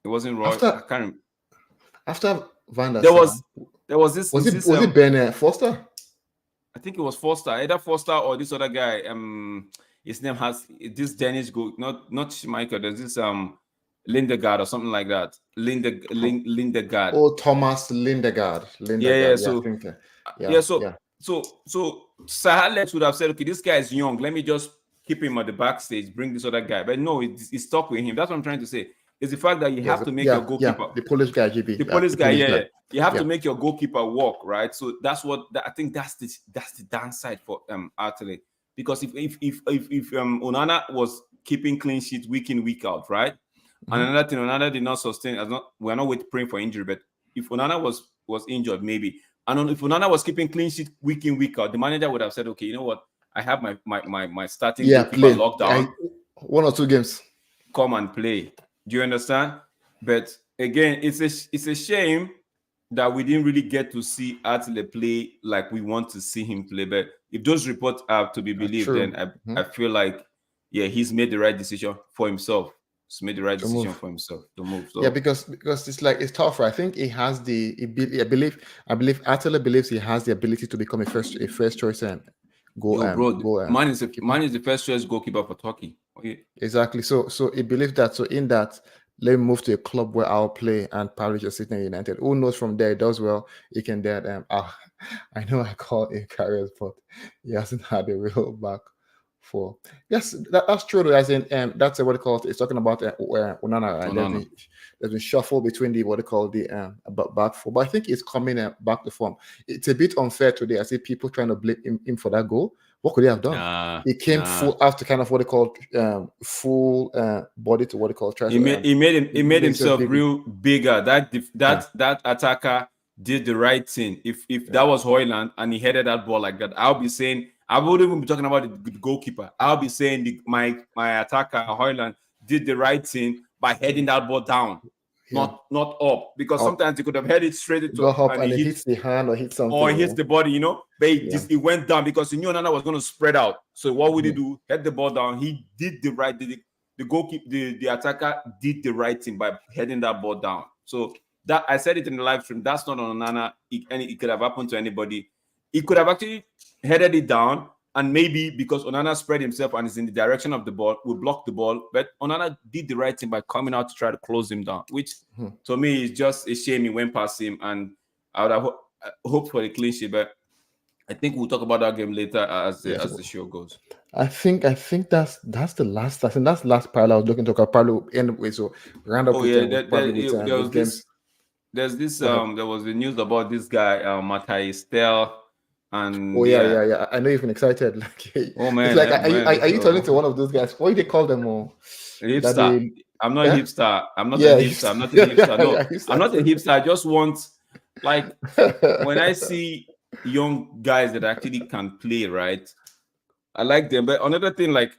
Speaker 1: It wasn't Roy. I can't remember.
Speaker 2: After Van der
Speaker 1: Sar, there was this. Was
Speaker 2: it Ben Foster?
Speaker 1: I think it was Foster, either Foster or this other guy. His name has this Danish goal, not Schmeichel. There's this Lindegaard or something like that. Lindegaard.
Speaker 2: Oh, Thomas Lindegaard.
Speaker 1: So Sir Alex would have said, okay, this guy is young. Let me just keep him at the backstage, bring this other guy. But no, he's stuck with him. That's what I'm trying to say. It's the fact that you have to make your goalkeeper.
Speaker 2: The Polish guy, GB.
Speaker 1: The Polish guy, You have to make your goalkeeper work, right? So that's what I think. That's the downside for Atele. Because if Onana was keeping clean sheet week in, week out, right? And another thing, Onana did not sustain. We're not praying for injury, but if Onana was injured, maybe. And if Onana was keeping clean sheet week in, week out, the manager would have said, okay, you know what? I have my starting goalkeeper locked down.
Speaker 2: 1 or 2 games.
Speaker 1: Come and play. Do you understand? But again, it's a shame that we didn't really get to see Atele play like we want to see him play. But if those reports are to be believed, then I feel like, he's made the right decision for himself. He's made the right decision for himself to move. So.
Speaker 2: Yeah, because it's tougher. I think he has I believe Atele believes he has the ability to become a first choice and
Speaker 1: man is the first choice goalkeeper for Turkey. Okay.
Speaker 2: Exactly. So he believes that. So in that, let me move to a club where I'll play and probably just sit in United. Who knows, from there, he does well. He can then I know I call him careers, but he hasn't had a real back four. Yes, that's true. As in, that's what they call it. It's talking about Onana. There's been shuffle between the back four, but I think it's coming back to form. It's a bit unfair today. I see people trying to blame him for that goal. What could he have done? He came full after kind of what they call full body to what they call.
Speaker 1: He made himself real bigger. That attacker did the right thing. If that was Hoyland and he headed that ball like that, I'll be saying, I wouldn't even be talking about the goalkeeper. I'll be saying my attacker Hoyland did the right thing by heading that ball down, not up, because sometimes he could have headed straight into
Speaker 2: go up and it hits the hand or hits something,
Speaker 1: or it hits the body, but it went down because he knew Onana was going to spread out. So what would he do? Head the ball down. He did the right. The goalkeeper, the attacker did the right thing by heading that ball down. So that I said it in the live stream. That's not on Onana. It could have happened to anybody. He could have actually headed it down, and maybe because Onana spread himself and is in the direction of the ball, would block the ball. But Onana did the right thing by coming out to try to close him down, which to me is just a shame he went past him. And I would have hoped for a clean sheet, but I think we'll talk about that game later as the show goes.
Speaker 2: I think that's the last. I think that's the last part I was looking to probably end with. So round up.
Speaker 1: There's this there was the news about this guy Matthias Stell, and
Speaker 2: I know you've been excited.
Speaker 1: Oh man,
Speaker 2: it's like are you turning to one of those guys? What do they call them?
Speaker 1: Hipster. I'm not a hipster. I'm not a hipster. I'm not a hipster. No, I'm not a hipster. I just want, like, when I see young guys that actually can play, right? I like them. But another thing, like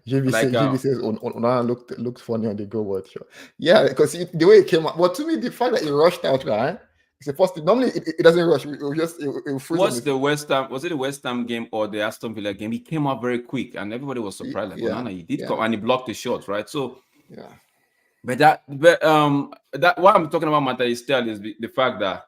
Speaker 2: JB says Onana looked funny on the goal, but sure. Yeah, because the way it came out. But to me, the fact that he rushed out, right? It's a positive. Normally, it doesn't rush.
Speaker 1: What's the West Ham? Was it the West Ham game or the Aston Villa game? He came out very quick, and everybody was surprised. Like, Onana, he did come and he blocked the shot, right? So But that what I'm talking about, Matthias Stell, is the fact that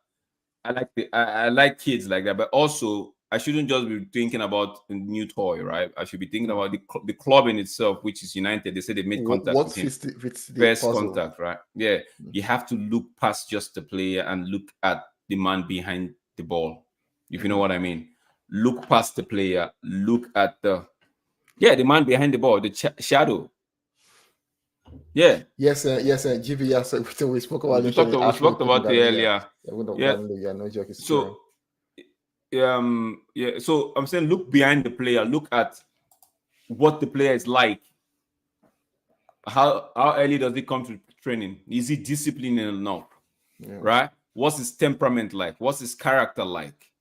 Speaker 1: I like kids like that, but also I shouldn't just be thinking about a new toy, right? I should be thinking about the club in itself, which is United. They say they made contact with him. First contact, right? Yeah, you have to look past just the player and look at the man behind the ball, if you know what I mean. Look past the player, look at the man behind the ball, the shadow. Yeah.
Speaker 2: Yes, GB. Yes, we spoke about it.
Speaker 1: We spoke about it earlier.
Speaker 2: No joke.
Speaker 1: So, So I'm saying, look behind the player. Look at what the player is like. How early does he come to training? Is he disciplined enough? Right? What's his temperament like? What's his character like?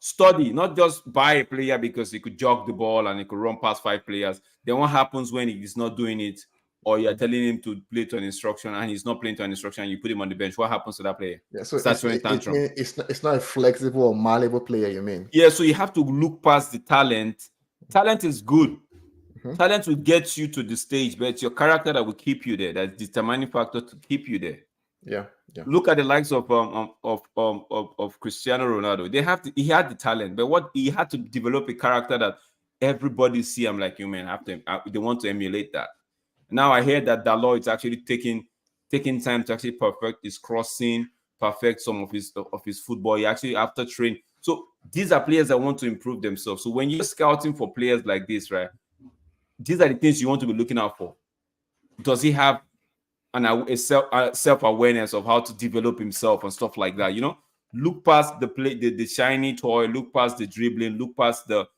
Speaker 1: Study, not just buy a player because he could jog the ball and he could run past 5 players. Then what happens when he's not doing it? Or you're telling him to play to an instruction and he's not playing to an instruction and you put him on the bench, what happens to that player?
Speaker 2: Yeah, so it's not a flexible or malleable player, you mean?
Speaker 1: Yeah, so you have to look past the talent. Talent is good. Talent will get you to the stage, but it's your character that will keep you there. That's the determining factor to keep you there.
Speaker 2: Yeah.
Speaker 1: Look at the likes of Cristiano Ronaldo. He had the talent, but what he had to develop a character that everybody see. I'm like, you man, they want to emulate that. Now I hear that Dalot is actually taking time to actually perfect his crossing, perfect some of his football. He actually after training. So these are players that want to improve themselves. So when you're scouting for players like this, right? These are the things you want to be looking out for. Does he have a self-awareness of how to develop himself and stuff like that? Look past the shiny toy, look past the dribbling, look past the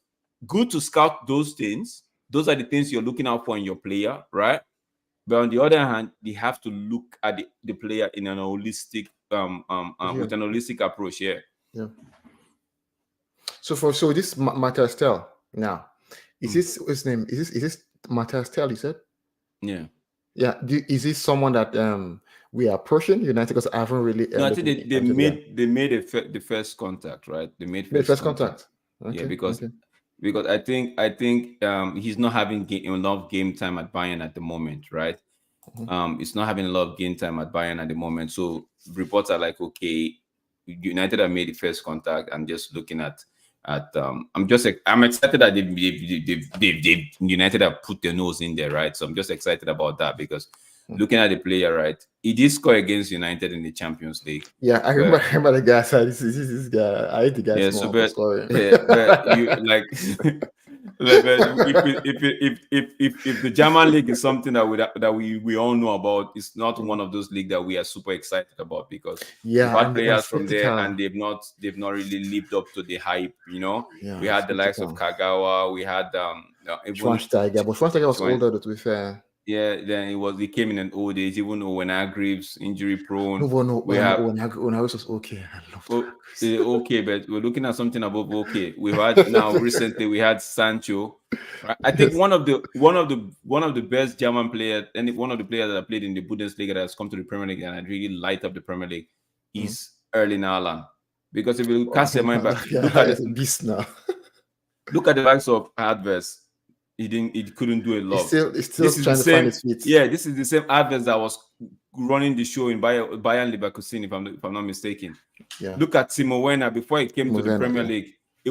Speaker 1: good to scout those things. Those are the things you're looking out for in your player, right? But on the other hand, you have to look at the player in an holistic, with an holistic approach. Yeah.
Speaker 2: So this Matthias Stell now, is this his name? Is this Matthias Stell? You said?
Speaker 1: Yeah.
Speaker 2: Yeah. Is this someone that we are approaching United? Because I haven't really.
Speaker 1: No, I think they made the first contact, right? They made first contact.
Speaker 2: Okay.
Speaker 1: Yeah, because I think he's not having enough game time at Bayern at the moment, right? He's not having a lot of game time at Bayern at the moment. So reports are like, okay, United have made the first contact. I'm just looking at I'm excited that they've United have put their nose in there, right? So I'm just excited about that because looking at the player, right? He did score against United in the Champions League.
Speaker 2: Yeah, I remember the guy said, this guy. I hate the guy.
Speaker 1: Yeah, but you like, if the German league is something that we all know about, it's not one of those leagues that we are super excited about because we've had players from there and they've not really lived up to the hype.
Speaker 2: Yeah,
Speaker 1: we had the likes of Kagawa, we had
Speaker 2: Schweinsteiger, but Schweinsteiger was older, to be fair.
Speaker 1: Yeah, then he came in an old age, even though when Hargreaves injury prone.
Speaker 2: No,
Speaker 1: We have
Speaker 2: when I was okay. I loved
Speaker 1: oh, okay, but we're looking at something above okay. We've had now recently we had Sancho. Right? I think
Speaker 2: Yes.
Speaker 1: one of the best German players and one of the players that have played in the Bundesliga that has come to the Premier League and I really light up the Premier League
Speaker 2: Mm.
Speaker 1: is Erling Haaland. Because if you
Speaker 2: Oh,
Speaker 1: cast your mind back,
Speaker 2: yeah, it's a beast now.
Speaker 1: look at the likes of Adverse. He couldn't do a lot.
Speaker 2: He's still
Speaker 1: This is the
Speaker 2: trying to find
Speaker 1: same.
Speaker 2: his feet.
Speaker 1: Yeah, this is the same Adverse that was running the show in Bayern Leverkusen, if I'm not mistaken.
Speaker 2: Yeah.
Speaker 1: Look at Timo Werner before he came
Speaker 2: Timo
Speaker 1: to the
Speaker 2: Werner,
Speaker 1: Premier
Speaker 2: yeah.
Speaker 1: League. It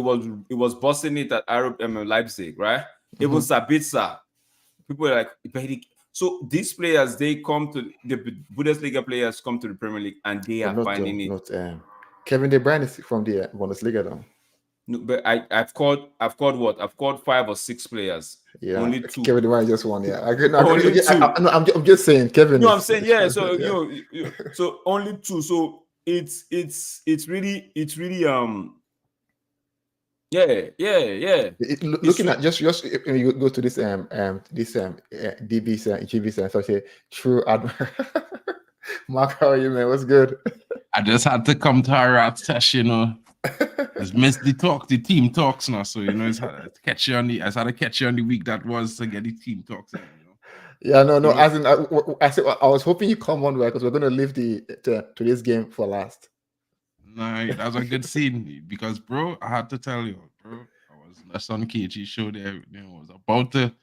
Speaker 1: was busting it at Leipzig, right? Even
Speaker 2: Mhm.
Speaker 1: Sabitzer. People are like, so these players, they come to the Bundesliga players come to the Premier League and they
Speaker 2: But
Speaker 1: are finding it.
Speaker 2: not Kevin De Bruyne is from the Bundesliga though.
Speaker 1: No, but I've called what? I've called 5 or 6 players.
Speaker 2: Yeah,
Speaker 1: Only 2.
Speaker 2: Kevin De Bruyne just one. Yeah, I agree. No,
Speaker 1: Only 2.
Speaker 2: I'm just saying, Kevin.
Speaker 1: No,
Speaker 2: is,
Speaker 1: I'm saying yeah. So
Speaker 2: yeah.
Speaker 1: so only 2. So it's really yeah.
Speaker 2: Looking at just when you go to this DB's GB's and so say true Mark, how are you, man? What's good?
Speaker 3: I just had to come to our rap session, you know. It's missed the team talks now, so you know it's had to catch you on the week that was to get the team talks in, you know.
Speaker 2: Yeah, no. As in, I said I was hoping you come on because we're going to leave today's game for last.
Speaker 3: Nah, that was a good scene because, bro, I had to tell you, bro, I was less on KG show there. You know, I was about to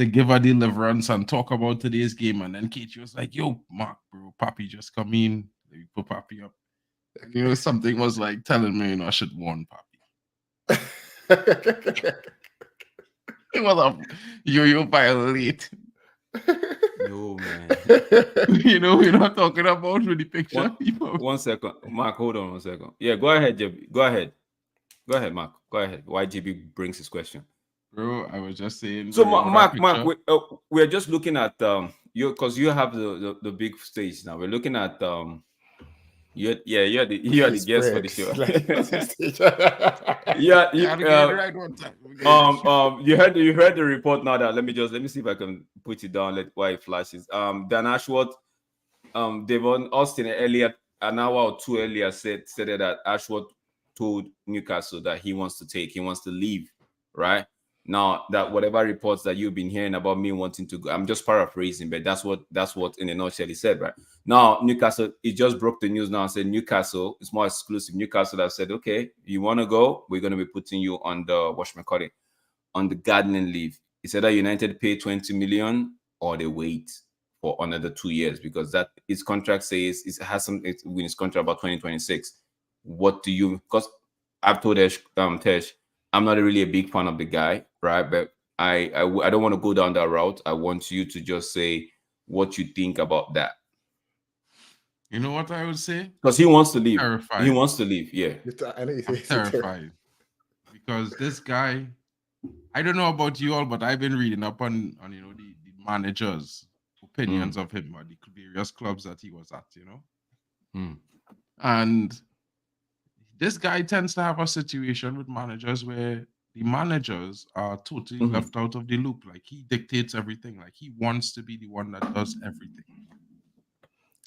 Speaker 3: give a deliverance and talk about today's game, and then KG was like, "Yo, Mark, bro, Papi just come in. We put Papi up." And, you know, something was like telling me, you know, I should warn Papi. It was a you violate.
Speaker 1: No, man.
Speaker 3: You know, we're not talking about with the picture.
Speaker 1: One second. Mark, hold on 1 second. Yeah, go ahead, JB. Go ahead, Mark. Go ahead. Why JB brings his question.
Speaker 3: Bro, I was just saying.
Speaker 1: So Mark, we're just looking at you because you have the big stage now. We're looking at you're the guest for the show. You heard the report now that let me see if I can put it down. Why it flashes. Dan Ashworth, Devon Austin earlier, an hour or 2 earlier said that Ashworth told Newcastle that he wants to leave, right? Now that whatever reports that you've been hearing about me wanting to go, I'm just paraphrasing, but that's what in a nutshell he said, right? Now Newcastle, it just broke the news now and said Newcastle, it's more exclusive. Newcastle have said, okay, you want to go? We're going to be putting you on the on the gardening leave. He said that United pay 20 million or they wait for another 2 years because that his contract says it has something in his contract about 2026. What do you? Because I've told Tesh, I'm not really a big fan of the guy, right? But I don't want to go down that route. I want you to just say what you think about that.
Speaker 3: You know what I would say?
Speaker 1: Because he wants to leave.
Speaker 3: Terrified.
Speaker 1: He wants to leave. Yeah.
Speaker 3: I'm terrified because this guy. I don't know about you all, but I've been reading up on you know the managers' opinions of him or the various clubs that he was at, you know. And this guy tends to have a situation with managers where the managers are totally left out of the loop. Like he dictates everything. Like he wants to be the one that does everything.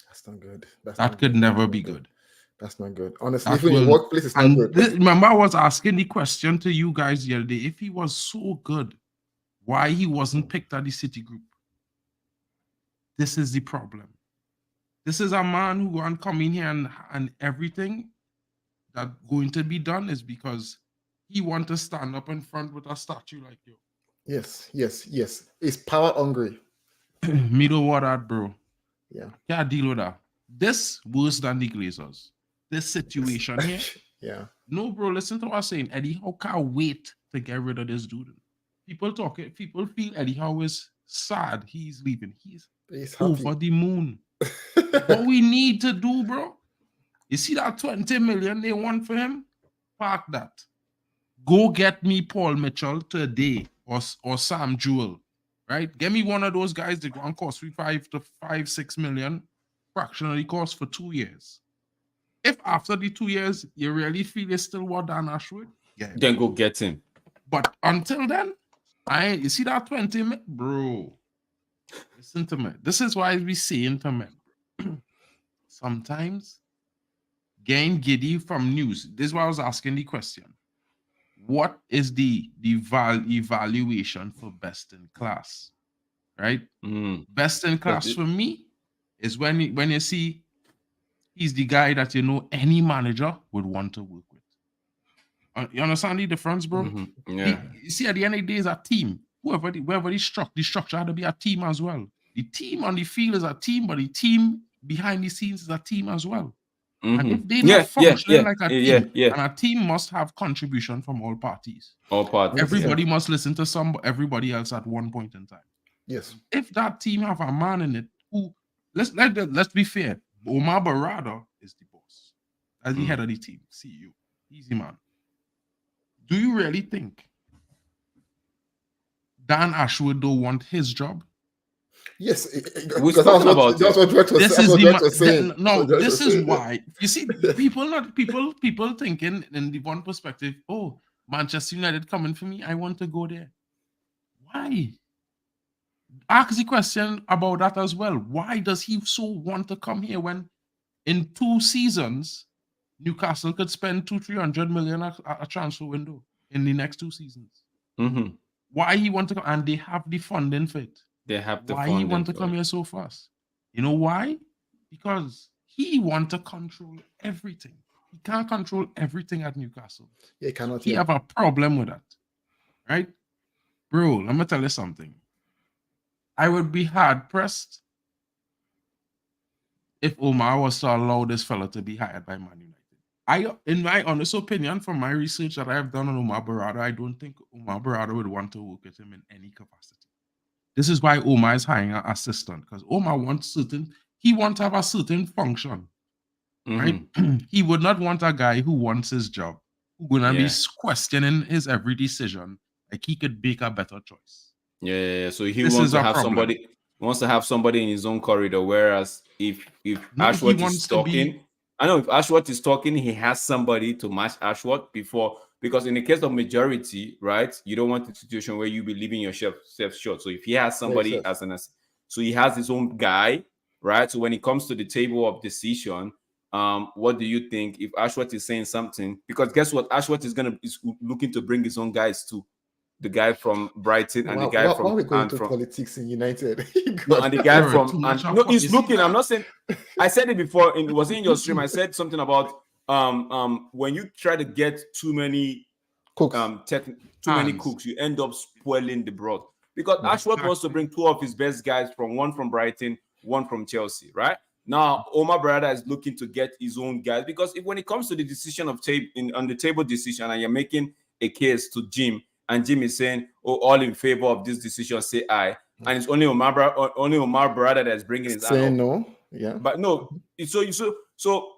Speaker 2: That's not good.
Speaker 3: That could never be good.
Speaker 2: That's not good. Honestly, even in workplace, it's not good.
Speaker 3: Remember, I was asking the question to you guys the other day. If he was so good, why he wasn't picked at the City Group? This is the problem. This is a man who won't come in here and everything that going to be done is because he want to stand up in front with a statue like you.
Speaker 2: Yes. He's power hungry.
Speaker 3: Me don't want that, bro.
Speaker 2: Yeah.
Speaker 3: Can't deal with that. This worse than the Glazers. This situation here.
Speaker 2: Yeah.
Speaker 3: No, bro, listen to what I'm saying. Eddie Howe can't wait to get rid of this dude. People feel Eddie Howe is sad he's leaving. He's over the moon. What we need to do, bro, you see that 20 million they want for him? Park that. Go get me Paul Mitchell today or Sam Jewell, right? Get me one of those guys that going to cost me 5 to 6 million, fractionally cost for 2 years. If after the 2 years you really feel you still want Dan Ashworth,
Speaker 1: then go get him.
Speaker 3: But until then, you see that 20 million, bro. Listen to me. This is why we saying to men. Sometimes getting giddy from news. This is why I was asking the question. What is the evaluation for best in class? Right? Best in class for me is when you see he's the guy that you know any manager would want to work with. You understand the difference, bro?
Speaker 1: Yeah.
Speaker 3: You see, at the end of the day, is a team. Whoever the structure had to be a team as well. The team on the field is a team, but the team behind the scenes is a team as well. And if they're not functioning like a team, and a team must have contribution from all parties.
Speaker 1: All parties.
Speaker 3: Everybody must listen to everybody else at one point in time.
Speaker 2: Yes.
Speaker 3: If that team have a man in it who, let's be fair, Omar Barada is the boss. As the head of the team, CEO. He's the man. Do you really think Dan Ashwood don't want his job?
Speaker 2: Yes,
Speaker 1: we're talking about
Speaker 2: that's what Drex was saying.
Speaker 3: This is why you see people thinking in the one perspective. Oh, Manchester United coming for me. I want to go there. Why? Ask the question about that as well. Why does he so want to come here when in 2 seasons Newcastle could spend 200-300 million a transfer window in the next 2 seasons? Why he want to come? And they have the funding for it.
Speaker 1: They have the
Speaker 3: why he want to come here so fast? You know why? Because he want to control everything. He can't control everything at Newcastle.
Speaker 2: Yeah, he cannot.
Speaker 3: He have a problem with that, right, bro? Let me tell you something. I would be hard pressed if Omar was to allow this fella to be hired by Man United. In my honest opinion, from my research that I have done on Omar Barada, I don't think Omar Barada would want to work with him in any capacity. This is why Omar is hiring an assistant, because Omar wants to have a certain function, right? He would not want a guy who wants his job, who's gonna be questioning his every decision, like he could make a better choice.
Speaker 1: Yeah. So he wants to have somebody. Wants to have somebody in his own corridor. Whereas if Ashworth is talking, I know if Ashworth is talking, he has somebody to match Ashworth before. Because in the case of majority, right, you don't want a situation where you be leaving yourself short. So if he has somebody so he has his own guy, right? So when it comes to the table of decision, what do you think if Ashworth is saying something? Because guess what, Ashworth is looking to bring his own guys too. The guy from Brighton and the guy from.
Speaker 2: Why are we going to politics in United?
Speaker 1: And the guy from. He's looking. I'm not saying. I said it before. It was in your stream. I said something about when you try to get too many
Speaker 2: cooks,
Speaker 1: many cooks, you end up spoiling the broth. Because Ashworth wants to bring 2 of his best guys one from Brighton, 1 from Chelsea, right? Now Omar Barada is looking to get his own guys because when it comes to the decision of on the table decision, and you're making a case to Jim, and Jim is saying, "Oh, all in favor of this decision, say aye," and it's only Omar Barada that's bringing his
Speaker 2: saying no, yeah,
Speaker 1: but no. So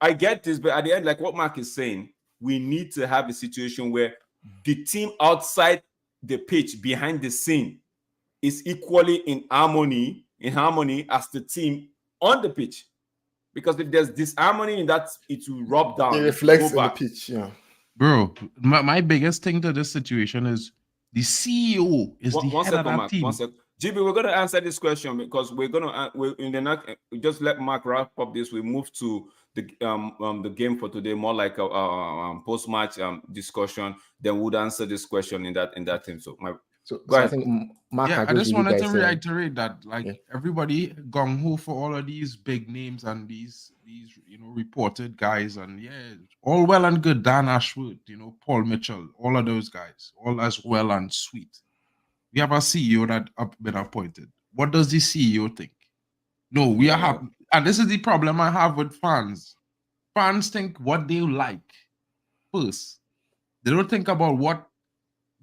Speaker 1: I get this, but at the end, like what Mark is saying, we need to have a situation where the team outside the pitch, behind the scene, is equally in harmony as the team on the pitch. Because if there's disharmony in that, it will rub down.
Speaker 2: It reflects on the pitch, yeah.
Speaker 3: Bro, my biggest thing to this situation is the CEO is the head of that team.
Speaker 1: 1 second. GB, we're going to answer this question because just let Mark wrap up this. We move to the game for today, more like a post-match discussion. Then we'll answer this question in that team. So
Speaker 2: I think Mark,
Speaker 3: I just wanted to reiterate that everybody gung-ho for all of these big names and these reported guys, and all well and good. Dan Ashworth, Paul Mitchell, all of those guys, all as well and sweet. We have a CEO that have been appointed. What does the CEO think? No, we are happy, and this is the problem I have with fans. Fans think what they like first. They don't think about what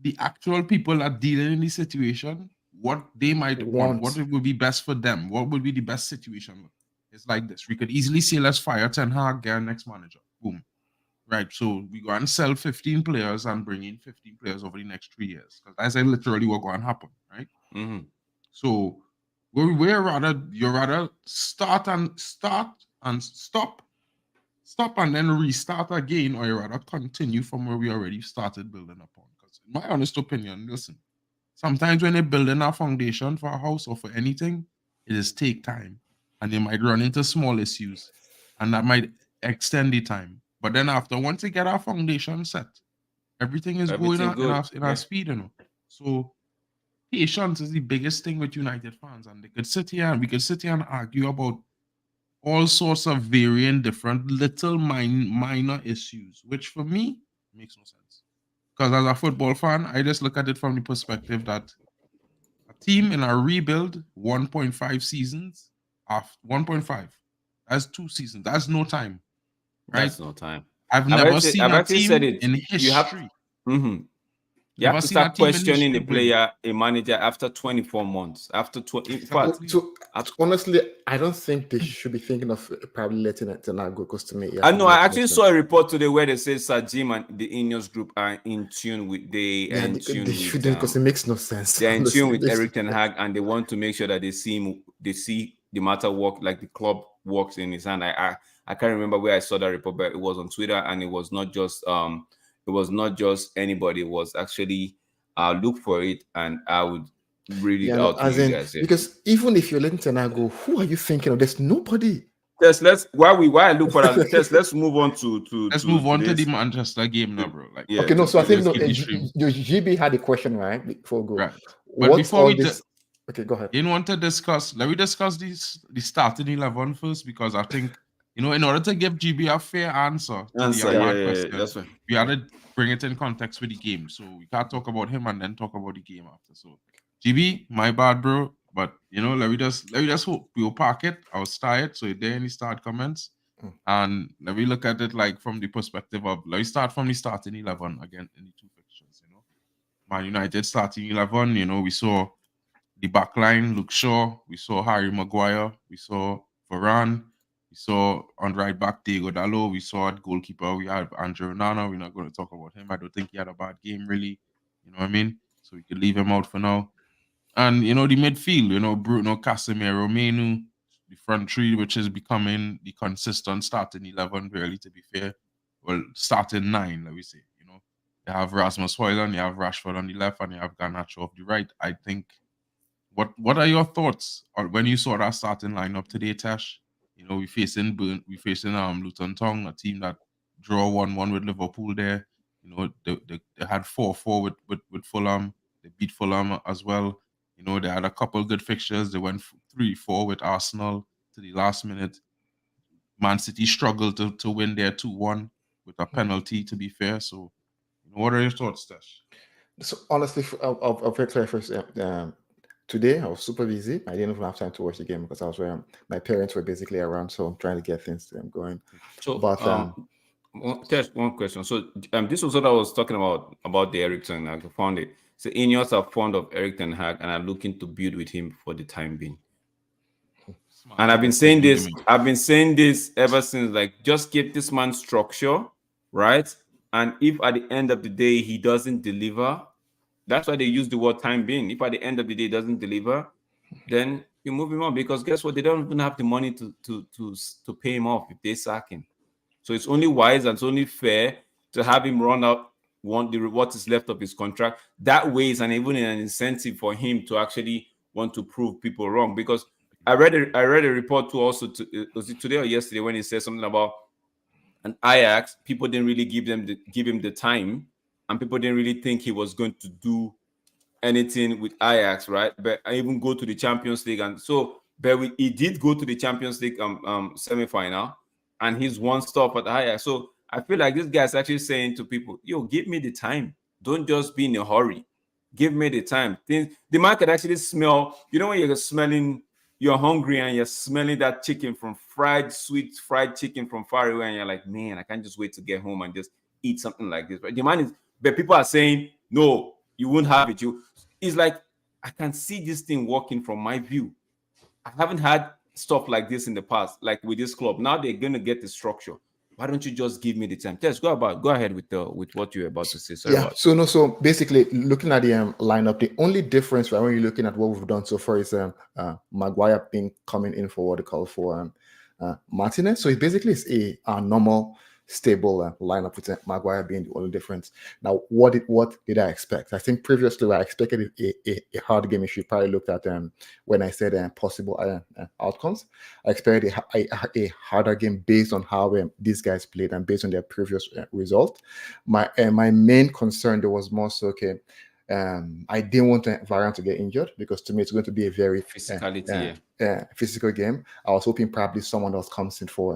Speaker 3: the actual people are dealing in the situation, what they might want, what would be best for them, what would be the best situation. It's like this. We could easily say, let's fire Ten Hag, get our next manager. Boom. Right. So we go and sell 15 players and bring in 15 players over the next 3 years. Because that's literally what going to happen. Right. So you'd rather stop and then restart again, or you rather continue from where we already started building upon. In my honest opinion, listen, sometimes when they're building a foundation for a house or for anything, it just take time. And they might run into small issues. And that might extend the time. But then after, once they get our foundation set, everything is going in our speed, you know. So patience is the biggest thing with United fans. And we could sit here and argue about all sorts of varying different little minor issues, which for me makes no sense. Because as a football fan, I just look at it from the perspective that a team in a rebuild, 1.5 seasons, 1.5, that's 2 seasons. That's no time. Right?
Speaker 1: That's no time.
Speaker 3: I've never seen a team in history.
Speaker 1: You have to start questioning the player, a manager, after 24 months. After 20,
Speaker 2: honestly, I don't think they should be thinking of probably letting it to not go. Because to me,
Speaker 1: I know. I actually saw a report today where they say Sir Jim and the Ineos group are in tune with
Speaker 2: they shouldn't, because it makes no sense.
Speaker 1: They're in tune with Erik ten Hag, and they want to make sure that they see the matter work, like the club works in his hand. I can't remember where I saw that report, but it was on Twitter, and it was not just anybody. It was actually look for it, and I would read it out to you guys.
Speaker 2: Because even if you're letting ten Hag go, who are you thinking of? There's nobody.
Speaker 1: Yes, while I look for that, let's move on to
Speaker 3: the Manchester game now, bro. Like,
Speaker 2: okay, no. So I think GB had a question right before we go.
Speaker 3: Right. But before we
Speaker 2: okay, go ahead.
Speaker 3: You want to discuss? Let me discuss the starting 11 first, because I think, you know, in order to give GB a fair answer to the question, that's right. We had to bring it in context with the game. So we can't talk about him and then talk about the game after. So GB, my bad, bro. But you know, let me just hope we'll park it. I was tired. So there any start comments. And let me look at it like from the perspective of, let me start from the starting 11 again in the 2 fixtures. You know, Man United starting 11, you know, we saw the back line, Luke Shaw, we saw Harry Maguire, we saw Varane, we saw on right back Diego Dalot, we saw at goalkeeper, we had Andrew Onana. We're not going to talk about him. I don't think he had a bad game, really. You know what I mean? So we could leave him out for now. And, you know, the midfield, you know, Bruno, Casemiro, Menu, the front 3, which is becoming the consistent starting 11, really, to be fair. Well, starting 9, let me say. You know, you have Rasmus Højlund, you have Rashford on the left, and you have Garnacho off the right. I think, what are your thoughts on when you saw that starting lineup today, Tash? You know, we facing Luton Town, a team that draw 1-1 with Liverpool there. You know, they had 4-4 with Fulham. They beat Fulham as well. You know, they had a couple good fixtures. They went 3-4 with Arsenal to the last minute. Man City struggled to win their 2-1 with a penalty, to be fair. So, you know, what are your thoughts, Tash?
Speaker 2: So, honestly, I'll clarify first. Today, I was super busy. I didn't even have time to watch the game because I was where my parents were basically around, so I'm trying to get things going.
Speaker 1: So, but just one question. So, this was what I was talking about the Erik ten Hag. I found it. So, Ineos are fond of Erik ten Hag and are looking to build with him for the time being. And I've been saying this ever since. Like, just give this man structure, right? And if at the end of the day he doesn't deliver, that's why they use the word time being. If at the end of the day he doesn't deliver, then you move him on, because guess what? They don't even have the money to pay him off if they sack him. So it's only wise and it's only fair to have him run out what is left of his contract. That way is even an incentive for him to actually want to prove people wrong. Because I read a report too, also was it today or yesterday, when he said something about an Ajax. People didn't really give him the time, and people didn't really think he was going to do anything with Ajax, right? But I even go to the Champions League, and so he did go to the Champions League semi-final, and he's one stop at Ajax. So I feel like this guy's actually saying to people, yo, give me the time. Don't just be in a hurry. Give me the time. The man could actually smell, you know, when you're hungry and you're smelling that chicken from sweet fried chicken from far away, and you're like, man, I can't just wait to get home and just eat something like this. But the man is, but people are saying, no, you won't have it. It's like, I can see this thing working from my view. I haven't had stuff like this in the past, like with this club. Now they're going to get the structure. Why don't you just give me the time? Yes, go ahead with what you're about to say.
Speaker 2: So basically, looking at the lineup, the only difference, right, when you're looking at what we've done so far is Maguire coming in for what they call for Martinez. So it basically is a normal stable lineup with Maguire being the only difference. Now, what did I expect? I think previously I expected a hard game. If you probably looked at when I said possible outcomes, I expected a harder game based on how these guys played and based on their previous result. My main concern there was more so okay. I didn't want Varane to get injured because to me it's going to be a very physical game. I was hoping probably someone else comes in for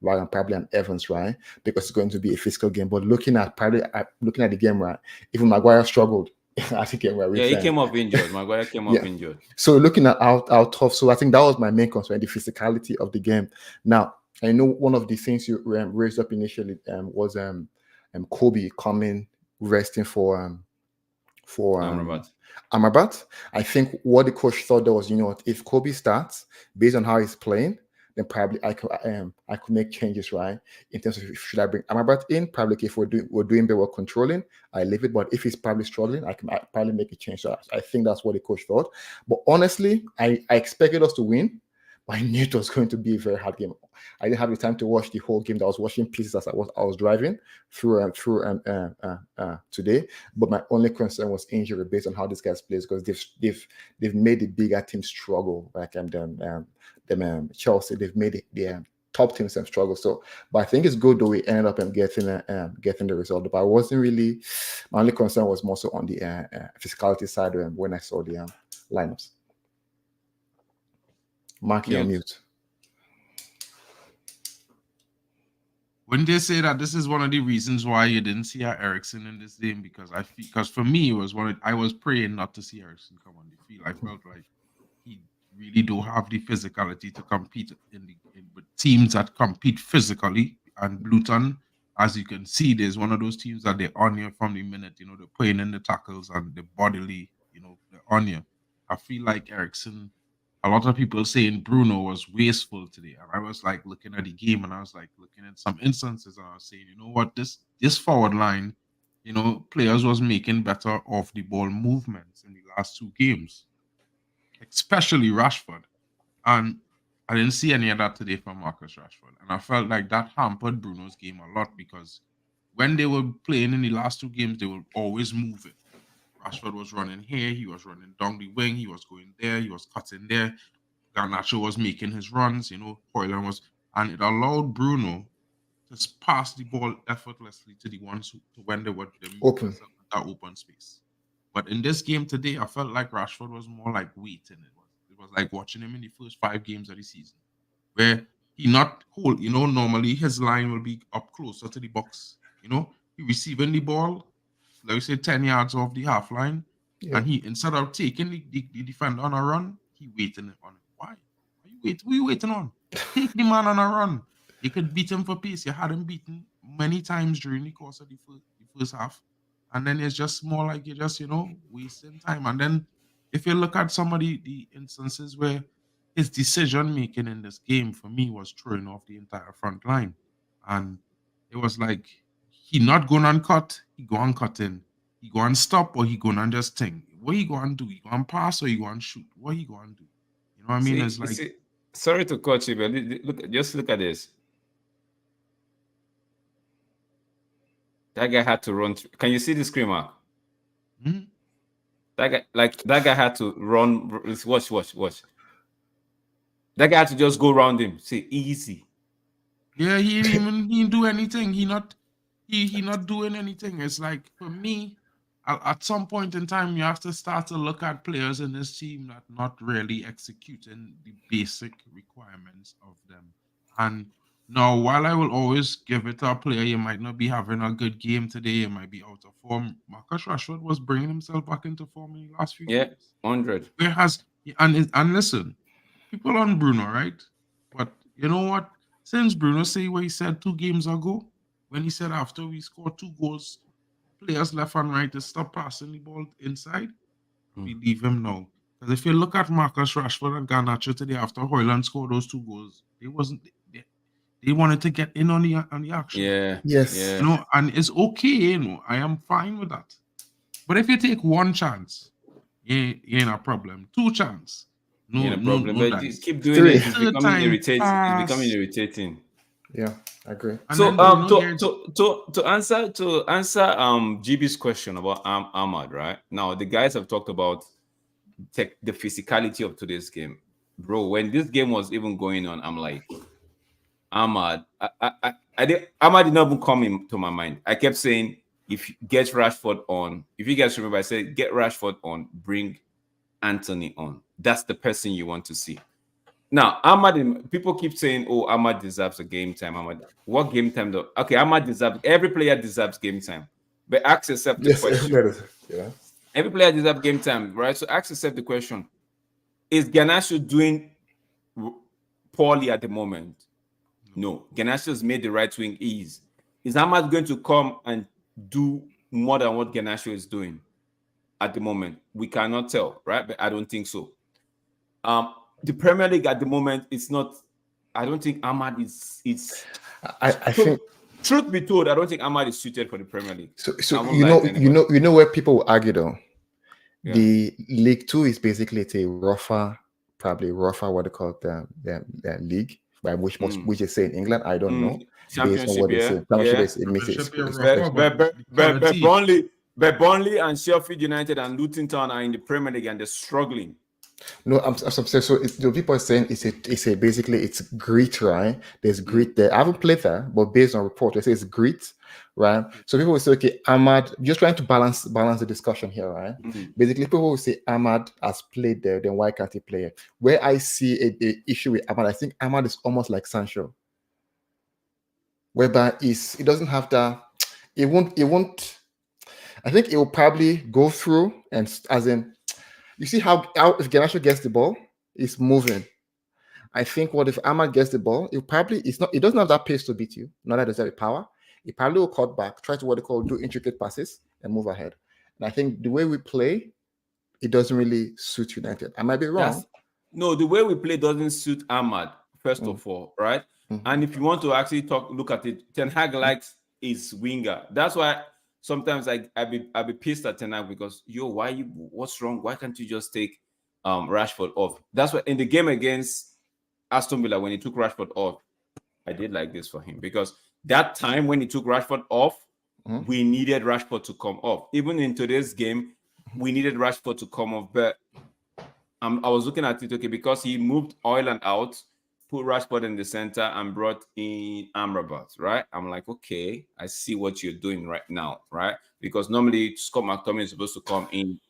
Speaker 2: Varane, probably an Evans, right? Because it's going to be a physical game. But looking at the game, right, even Maguire struggled. I think
Speaker 1: he came off injured. Maguire came off injured.
Speaker 2: So looking at how tough. So I think that was my main concern, the physicality of the game. Now I know one of the things you raised up initially was Kobe coming resting for Amrabat. I think what the coach thought there was, if Kobe starts based on how he's playing, then probably I could make changes, right? In terms of should I bring Amrabat in? Probably if we're doing very well controlling, I leave it. But if he's probably struggling, I probably make a change. So I think that's what the coach thought. But honestly, I expected us to win. I knew it was going to be a very hard game. I didn't have the time to watch the whole game. I was watching pieces as I was driving through today. But my only concern was injury based on how these guys play, because they've made the bigger teams struggle, like Chelsea. They've made the top teams struggle. So, but I think it's good that we ended up getting the result. But I wasn't really. My only concern was more so on the physicality side when I saw the lineups. Mark, you're on mute.
Speaker 3: When they say that this is one of the reasons why you didn't see Eriksen in this game, because for me it was I was praying not to see Eriksen come on the field. I felt like he really do have the physicality to compete with teams that compete physically. And Luton, as you can see, there's one of those teams that they're on you from the minute, they're playing in the tackles and the bodily, they're on you. I feel like Eriksen. A lot of people saying Bruno was wasteful today. And I was like looking at the game and I was like looking at some instances and I was saying, what, this forward line, players was making better off the ball movements in the last two games, especially Rashford. And I didn't see any of that today from Marcus Rashford. And I felt like that hampered Bruno's game a lot because when they were playing in the last two games, they were always moving. Rashford was running here, he was running down the wing, he was going there, he was cutting there. Garnacho was making his runs, Højlund was, and it allowed Bruno to pass the ball effortlessly to the ones when they were
Speaker 2: open
Speaker 3: that open space. But in this game today, I felt like Rashford was more like waiting. It was like watching him in the first 5 games of the season, where he not hold, normally his line will be up closer to the box, he receiving the ball, like we say, 10 yards off the half line, and he, instead of taking the defender on a run, he waiting on it. Why? What are you waiting on? Take the man on a run. You could beat him for pace. You had him beaten many times during the course of the first half, and then it's just more like you're just, wasting time. And then if you look at some of the instances where his decision making in this game, for me, was throwing off the entire front line, and it was like, he not going on cut, he go on cutting. He go on stop or he go on just think. What he go on do? He go on pass or he go on shoot? What he go on do? You know what I mean? It's like...
Speaker 1: sorry to cut you, but just look at this. That guy had to run. Can you see the screen mark?
Speaker 3: Mm-hmm.
Speaker 1: That guy had to run. Watch. That guy had to just go around him. See, easy.
Speaker 3: Yeah, he didn't do anything. He not doing anything. It's like, for me, at some point in time, you have to start to look at players in this team that not really executing the basic requirements of them. And now, while I will always give it to a player, you might not be having a good game today, you might be out of form. Marcus Rashford was bringing himself back into form in the last few games.
Speaker 1: 100.
Speaker 3: And listen, people on Bruno, right? But you know what? Since Bruno say what he said 2 games ago, when he said after we scored 2 goals, players left and right to stop passing the ball inside, we leave him now. Because if you look at Marcus Rashford and Garnacho today, after Højlund scored those 2 goals, they wanted to get in on the action.
Speaker 1: Yeah.
Speaker 2: Yes.
Speaker 1: Yeah.
Speaker 3: And it's okay, I am fine with that. But if you take 1 chance, you ain't a problem. 2 chances,
Speaker 1: no problem. But you keep doing
Speaker 3: it.
Speaker 1: It's becoming irritating.
Speaker 2: Yeah, I agree.
Speaker 3: And
Speaker 1: So
Speaker 3: then,
Speaker 1: to answer GB's question about Ahmad, right? Now the guys have talked about the physicality of today's game, bro. When this game was even going on, I'm like, Ahmad, Ahmad did not even come into my mind. I kept saying, if you get Rashford on, if you guys remember, I said get Rashford on, bring Anthony on. That's the person you want to see. Now, Ahmad, people keep saying, "Oh, Ahmad deserves a game time." Ahmad, what game time though? Okay, Ahmad deserves. Every player deserves game time, but ask yourself the question.
Speaker 2: Yeah.
Speaker 1: Every player deserves game time, right? So ask yourself the question: is Garnacho doing poorly at the moment? No, Garnacho's made the right wing ease. Is Ahmad going to come and do more than what Garnacho is doing at the moment? We cannot tell, right? But I don't think so. The Premier League at the moment, it's not. I don't think Ahmad is.
Speaker 2: I think.
Speaker 1: Truth be told, I don't think Ahmad is suited for the Premier League.
Speaker 2: So you know where people will argue though. Yeah. The League 2 is basically it's a rougher, probably rougher what they call the league, by which which is say in England. I don't know.
Speaker 1: Championship, but Burnley and Sheffield United and Luton Town are in the Premier League and they're struggling.
Speaker 2: No, I'm saying so. The people are saying it's basically it's grit, right? There's grit there. I haven't played that, but based on report, they say it's grit, right? So people will say, okay, Ahmad, just trying to balance the discussion here, right? Basically, people will say Ahmad has played there, then why can't he play it? Where I see a issue with Ahmad, I think Ahmad is almost like Sancho, whereby he doesn't have that. It won't. I think it will probably go through and as in. You see how if Garnacho gets the ball, it's moving. I think what if Ahmad gets the ball, it doesn't have that pace to beat you. Not that does have power. It probably will cut back, try to what they call do intricate passes and move ahead. And I think the way we play, it doesn't really suit United. I might be wrong.
Speaker 1: No, the way we play doesn't suit Ahmad, first of all, right? And if you want to actually look at it, Ten Hag likes his winger. That's why sometimes I be pissed at Ten Hag because what's wrong? Why can't you just take Rashford off? That's why in the game against Aston Villa when he took Rashford off, I did like this for him because that time when he took Rashford off, we needed Rashford to come off. Even in today's game, we needed Rashford to come off. But I was looking at it, okay, because he moved Højlund out, put Rashford in the center and brought in Amrabat, right? I'm like, okay, I see what you're doing right now, right? Because normally Scott McTominay is supposed to come in.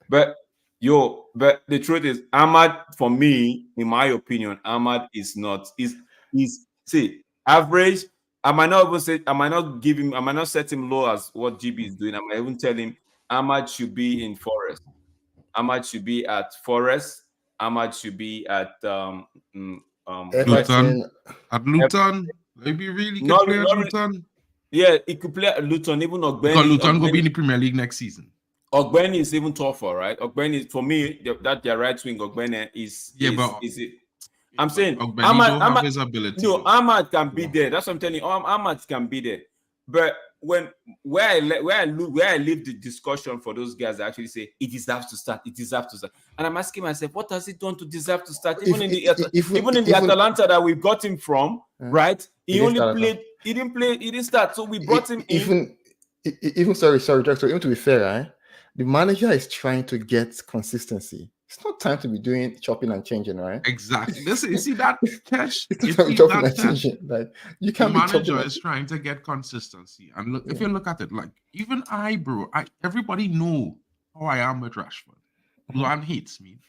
Speaker 1: But the truth is, Ahmad, for me, in my opinion, Ahmad is not, see, average. I might not set him low as what GB is doing. I might even tell him Ahmad should be in Forest. Ahmad should be at Forest. Ahmad should be at
Speaker 3: Luton. At Luton, maybe really could play at Luton.
Speaker 1: Yeah, he could play at Luton. Even Ogbeni.
Speaker 3: Because Luton will be in the Premier League next season.
Speaker 1: Ogbeni is even tougher, right? Ogbeni, for me, that their right wing Ogbeni is. Yeah, but I'm saying
Speaker 3: Ahmad his ability.
Speaker 1: No, Ahmad can be there. That's what I'm telling you. Ahmad can be there, but where I leave the discussion for those guys that actually say it deserves to start, and I'm asking myself, what has it done to deserve to start? Even in the Atalanta that we got him from, right? He didn't start, so we brought him in.
Speaker 2: Even sorry, Director. Even to be fair, right? The manager is trying to get consistency. It's not time to be doing chopping and changing, right?
Speaker 3: Exactly. Listen, you see that cash?
Speaker 2: Chopping and changing. Like you can't.
Speaker 3: The manager is trying to get consistency, and look. If you look at it, like even everybody know how I am with Rashford. Luan hates me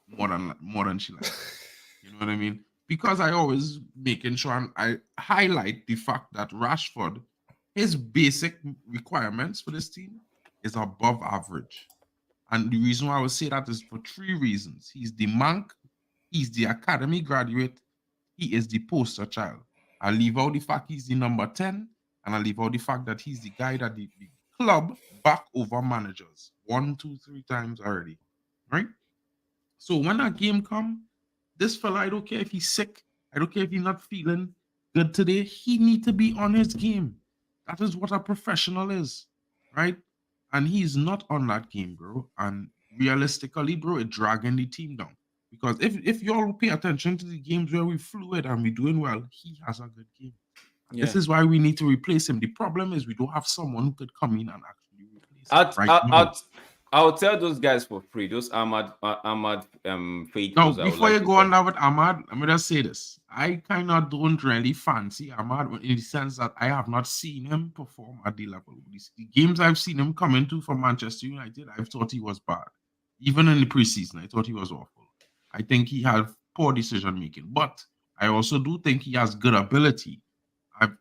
Speaker 3: more than she likes. You know what I mean? Because I always making sure I highlight the fact that Rashford, his basic requirements for this team is above average. And the reason why I would say that is for 3 reasons. He's the monk, he's the academy graduate, he is the poster child. I leave out the fact he's the number 10, and I leave out the fact that he's the guy that the club back over managers 1, 2, 3 times already. Right? So when that game come, this fella, I don't care if he's sick, I don't care if he's not feeling good today, he need to be on his game. That is what a professional is. Right? And he's not on that game, bro. And realistically, bro, it's dragging the team down. Because if you all pay attention to the games where we fluid and we're doing well, he has a good game. Yeah. This is why we need to replace him. The problem is we don't have someone who could come in and actually replace him.
Speaker 1: I'll tell those guys for free. Those Ahmad fake.
Speaker 3: No, before you go on now with Ahmad, let me just say this. I kind of don't really fancy Ahmad in the sense that I have not seen him perform at the level. The games I've seen him come into for Manchester United, I thought he was bad. Even in the preseason, I thought he was awful. I think he had poor decision making, but I also do think he has good ability.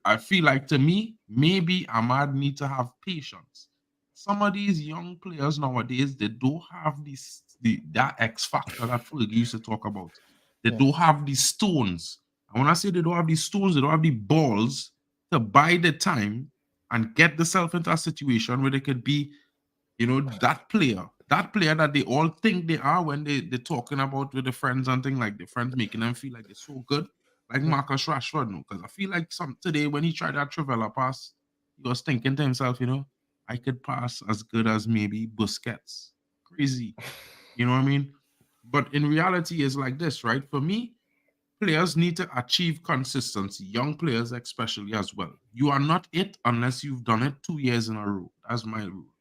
Speaker 3: I feel like, to me, maybe Ahmad needs to have patience. Some of these young players nowadays, they don't have that X factor that Fergie used to talk about. They don't have the stones. And when I say they don't have the stones, they don't have the balls to buy the time and get themselves into a situation where they could be, that player that they all think they are when they're talking about with the friends and things, like the friends making them feel like they're so good. Like Marcus Rashford, because I feel like today when he tried that Trivela pass, he was thinking to himself, I could pass as good as maybe Busquets. Crazy. You know what I mean? But in reality, it's like this, right? For me, players need to achieve consistency. Young players especially as well. You are not it unless you've done it 2 years in a row. That's my rule,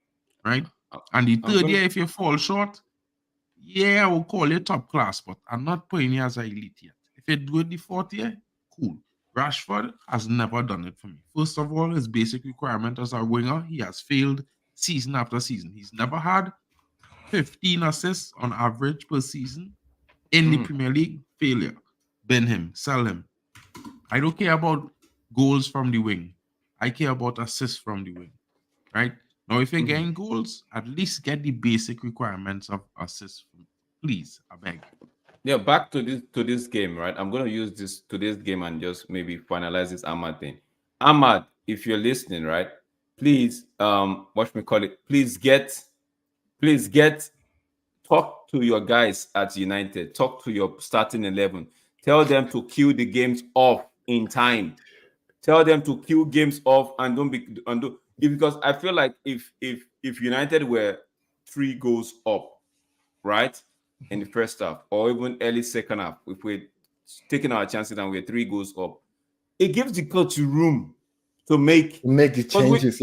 Speaker 3: right? And the third year, if you fall short, I will call you top class, but I'm not putting you as an elite yet. If you do it the fourth year, cool. Rashford has never done it for me. First of all, his basic requirement as a winger, he has failed season after season. He's never had 15 assists on average per season in the Premier League. Failure. Bin him. Sell him. I don't care about goals from the wing. I care about assists from the wing. Right? Now, if you're getting goals, at least get the basic requirements of assists. Please, I beg.
Speaker 1: Yeah, back to this game, right? I'm going to use today's game and just maybe finalize this Ahmad thing. Ahmad, if you're listening, right? Please, please get, talk to your guys at United. Talk to your starting 11. Tell them to kill the games off in time. Tell them to kill games off and because I feel like if United were 3 goals up, right, in the first half or even early second half, if we're taking our chances and we're 3 goals up, it gives the coach room to make
Speaker 2: the changes.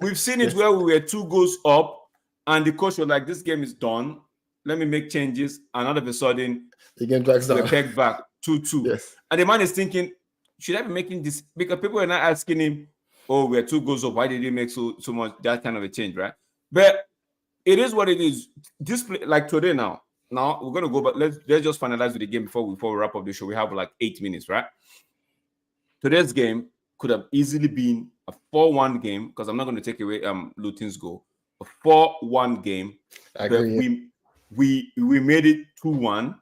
Speaker 1: We've seen it where we were 2 goals up and the coach was like, this game is done, let me make changes, and all of a sudden
Speaker 2: the game drags down.
Speaker 1: We're pegged back 2-2.
Speaker 2: Yes.
Speaker 1: And the man is thinking, should I be making this? Because people are not asking him, oh, we're 2 goals up, why did he make so much that kind of a change, right? But it is what it is. This like today now we're gonna go, but let's just finalize with the game before we wrap up the show. We have like 8 minutes, right? Today's game could have easily been a 4-1 game, because I'm not going to take away Luton's goal. A 4-1 game.
Speaker 2: I agree.
Speaker 1: We made it 2-1,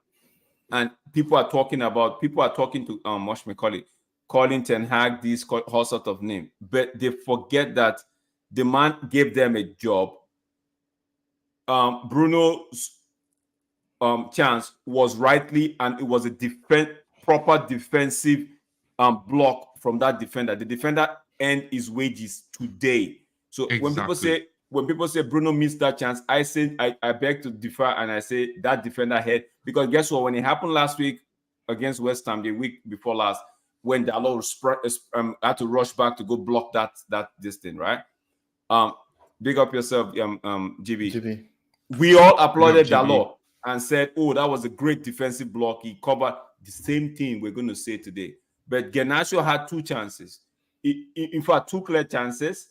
Speaker 1: and people are talking to Mosh McCauley, calling Ten Hag this whole sort of name, but they forget that the man gave them a job. Bruno's chance was rightly, and it was a proper defensive block from that defender. The defender earned his wages today. So exactly. when people say Bruno missed that chance, I beg to differ, and I say that defender had, because guess what? When it happened last week against West Ham, the week before last, when Dalot had to rush back to go block this thing, right? Big up yourself, GB. We all applauded Dalot and said, oh, that was a great defensive block. He covered the same thing we're going to say today. But Garnacho had 2 chances. In fact, 2 clear chances.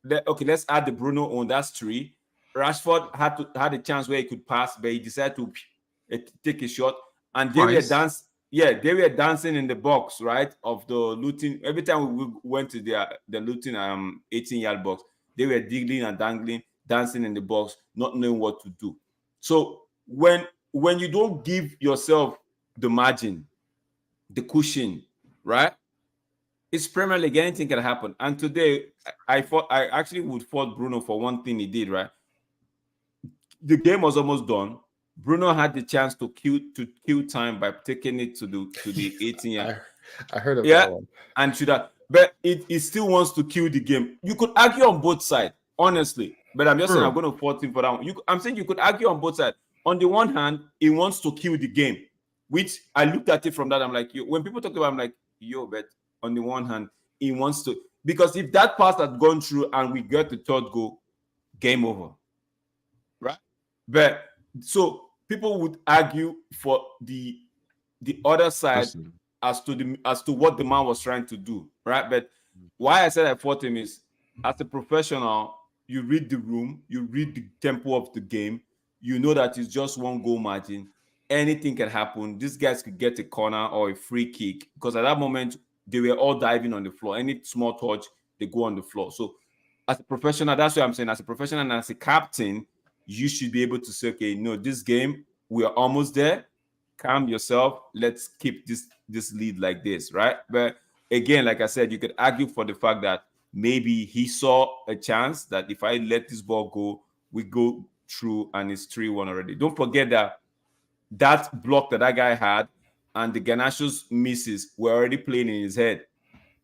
Speaker 1: Let's add the Bruno on. That's 3. Rashford had a chance where he could pass, but he decided to take a shot. And they were dancing in the box, right, of the Luton. Every time we went to the Luton 18-yard box, they were diggling and dangling, dancing in the box, not knowing what to do. So when you don't give yourself the margin, the cushion, right? It's Premier League, anything can happen. And today, I actually would fault Bruno for one thing he did, right? The game was almost done. Bruno had the chance to kill time by taking it to the 18-yard.
Speaker 2: I heard of that one.
Speaker 1: And to that, but it still wants to kill the game. You could argue on both sides, honestly. But I'm just saying I'm going to fault him for that one. I'm saying you could argue on both sides. on the one hand, he wants to kill the game, which I looked at it from that. I'm like, when people talk about, I'm like, but on the one hand, he wants to, because if that pass had gone through and we get the third goal, game over, right? But so people would argue for the other side as to what the man was trying to do, right? But why I said I fought him is, as a professional, you read the room, you read the tempo of the game, you know that it's just one goal margin. Anything can happen. These guys could get a corner or a free kick, because at that moment they were all diving on the floor. Any small touch, they go on the floor. So as a professional, that's what I'm saying. As a professional and as a captain, you should be able to say, okay, no, this game, we are almost there. Calm yourself. Let's keep this lead like this, right? But again, like I said, you could argue for the fact that maybe he saw a chance that if I let this ball go, we go through and it's 3-1 already. Don't forget that block that guy had and the Garnacho's misses were already playing in his head.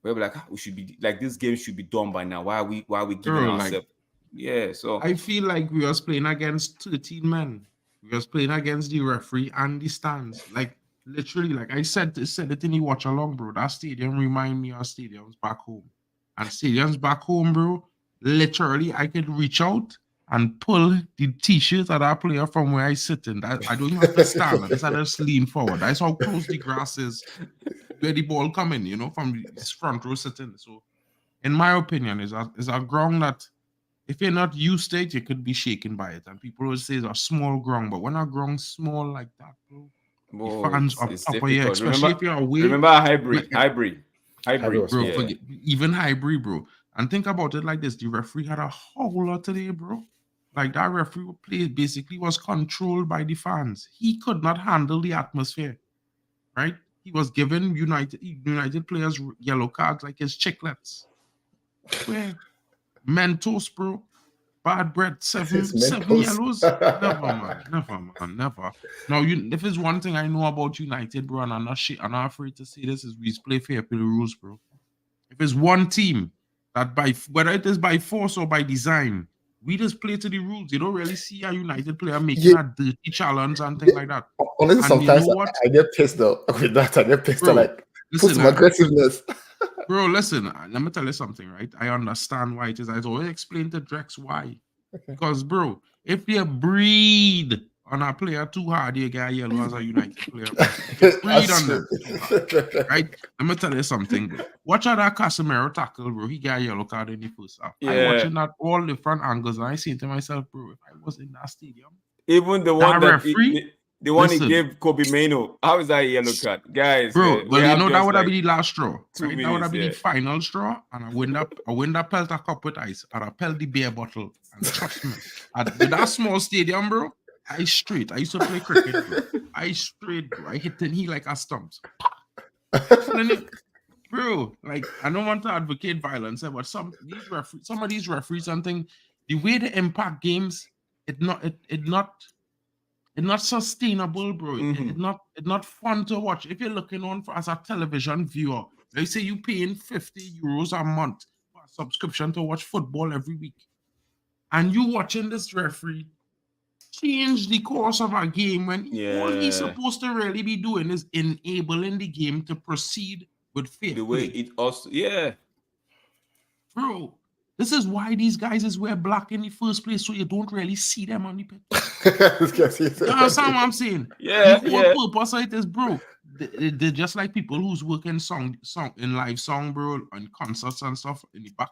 Speaker 1: We're like, we should be like, this game should be done by now. Why are we giving ourselves? Yeah, so
Speaker 3: I feel like we was playing against 13 men. We was playing against the referee and the stands. Like literally, like I said it in the watch along, bro. That stadium remind me of stadiums back home. And stadiums back home, bro, literally I could reach out and pull the t-shirt of that player from where I sit in. That I don't even have to stand. I just lean forward. That's how close the grass is where the ball coming, you know, from this front row sitting. So in my opinion, is a ground that if you're not used to it, you could be shaken by it. And people always say it's a small ground, but when a ground small like that, bro, the fans are up here, especially if you're away.
Speaker 1: Remember Highbury,
Speaker 3: bro,
Speaker 1: yeah.
Speaker 3: Even Highbury, bro. And think about it like this: the referee had a whole lot today, bro. Like that referee play basically was controlled by the fans. He could not handle the atmosphere, right? He was giving United players yellow cards like his chiclets. Where Mentos, bro, bad bread, seven yellows. Never, man, never. Now, if it's one thing I know about United, bro, and I'm not afraid to say this, is we play fair play rules, bro. If it's one team that whether it is by force or by design, we just play to the rules. You don't really see a United player making a dirty challenge and things like that.
Speaker 2: Honestly, sometimes I get pissed though with that. I get pissed, like, put some aggressiveness.
Speaker 3: Bro, listen, let me tell you something, right? I understand why it is. I always explain to Drex why. Okay. Because, bro, if you breathe on a player too hard, you get yellow as a United player. Breathe on them. Right? Let me tell you something, bro. Watch out that Casemiro tackle, bro. He got a yellow card in the first half. Yeah. I watching that all different angles, and I say to myself, bro, if I was in that stadium,
Speaker 1: even the one that referee, the one he gave Kobe Mainoo, how is that a yellow card? Guys,
Speaker 3: bro, well, you know that would have been the last straw. Right? That would have been the final straw, and I win that pelt a cup with ice, and I pelt the beer bottle, and trust me, with that small stadium, bro, I used to play cricket, bro. I hit he like a stumps. Bro, like, I don't want to advocate violence, but some of these referees, something, the way they impact games, it's not sustainable, bro.
Speaker 1: Mm-hmm.
Speaker 3: It's not fun to watch. If you're looking on as a television viewer, they say you paying €50 a month for a subscription to watch football every week, and you watching this referee change the course of a game when all he's supposed to really be doing is enabling the game to proceed with fair
Speaker 1: the way
Speaker 3: play.
Speaker 1: It also,
Speaker 3: bro. This is why these guys wear black in the first place, so you don't really see them on the pitch. You understand what I'm saying?
Speaker 1: Yeah.
Speaker 3: The whole purpose of it is, bro, they're just like people who's working in live song, bro, and concerts and stuff in the back.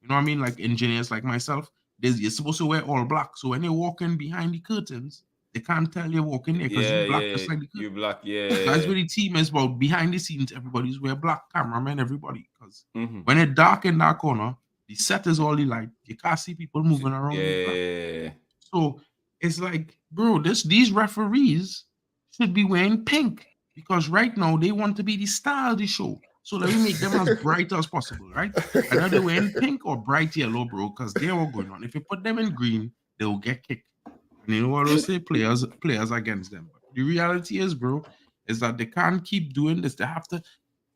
Speaker 3: You know what I mean? Like engineers like myself, you're supposed to wear all black. So when you're walking behind the curtains, they can't tell you're walking there because you're black, just like the curtains.
Speaker 1: You're black,
Speaker 3: That's what the team is about. Behind the scenes, everybody's wear black, cameramen, everybody. Because when it's dark in that corner, the set is all the light. You can't see people moving around.
Speaker 1: Yeah.
Speaker 3: So it's like, bro, these referees should be wearing pink because right now they want to be the star of the show. So let me make them as bright as possible, right? Either they're wearing pink or bright yellow, bro, because they're all going on. If you put them in green, they will get kicked. And you know what I'll say? Players against them. But the reality is, bro, is that they can't keep doing this. They have to.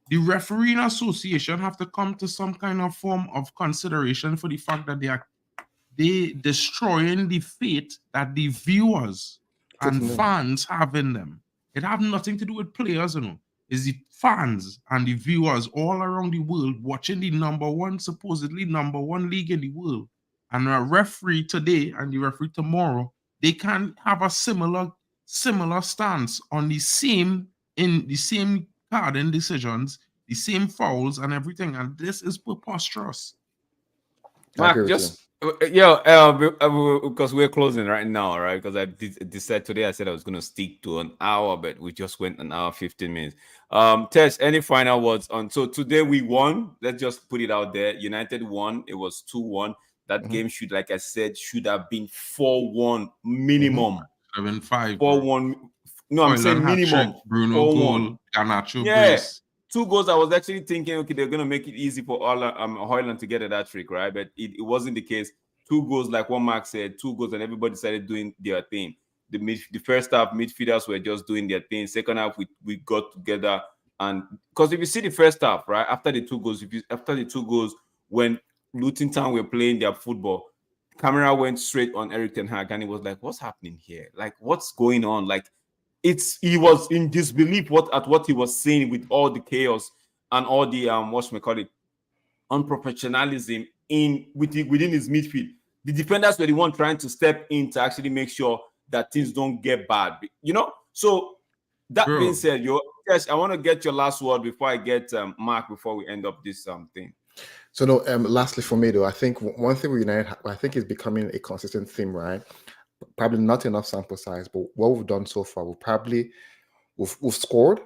Speaker 3: The refereeing association have to come to some kind of form of consideration for the fact that they destroying the faith that the viewers and fans having them. It have nothing to do with players, you know. It's the fans and the viewers all around the world watching the supposedly number one league in the world. And a referee today and the referee tomorrow, they can have a similar stance on the same carding decisions, the same fouls and everything. And this is preposterous.
Speaker 1: Mark, just because we're closing right now, right? Because I decided today I said I was going to stick to an hour, but we just went an hour 15 minutes. Tess, any final words on? So today we won. Let's just put it out there. United won. It was 2-1. That game should, like I said, should have been 4-1 minimum.
Speaker 3: 7-5.
Speaker 1: 4-1. No, I'm saying minimum.
Speaker 3: Bruno goal, Garnacho
Speaker 1: brace. 2 goals. I was actually thinking, okay, they're gonna make it easy for Højlund to get that trick, right? But it wasn't the case. 2 goals, like what Mark said, 2 goals, and everybody started doing their thing. The first half, midfielders were just doing their thing. Second half, we got together, and because if you see the first half, right after the 2 goals, when Luton Town were playing their football, camera went straight on Erik ten Hag, and he was like, "What's happening here? Like, what's going on?" Like, he was in disbelief at what he was seeing with all the chaos and all the unprofessionalism within his midfield. The defenders were the one trying to step in to actually make sure that things don't get bad. You know. So that being said, yes, I want to get your last word before I get Mark before we end up this thing.
Speaker 2: So no, lastly for me though, I think one thing with United, I think is becoming a consistent theme, right? Probably not enough sample size, but what we've done so far, we've scored,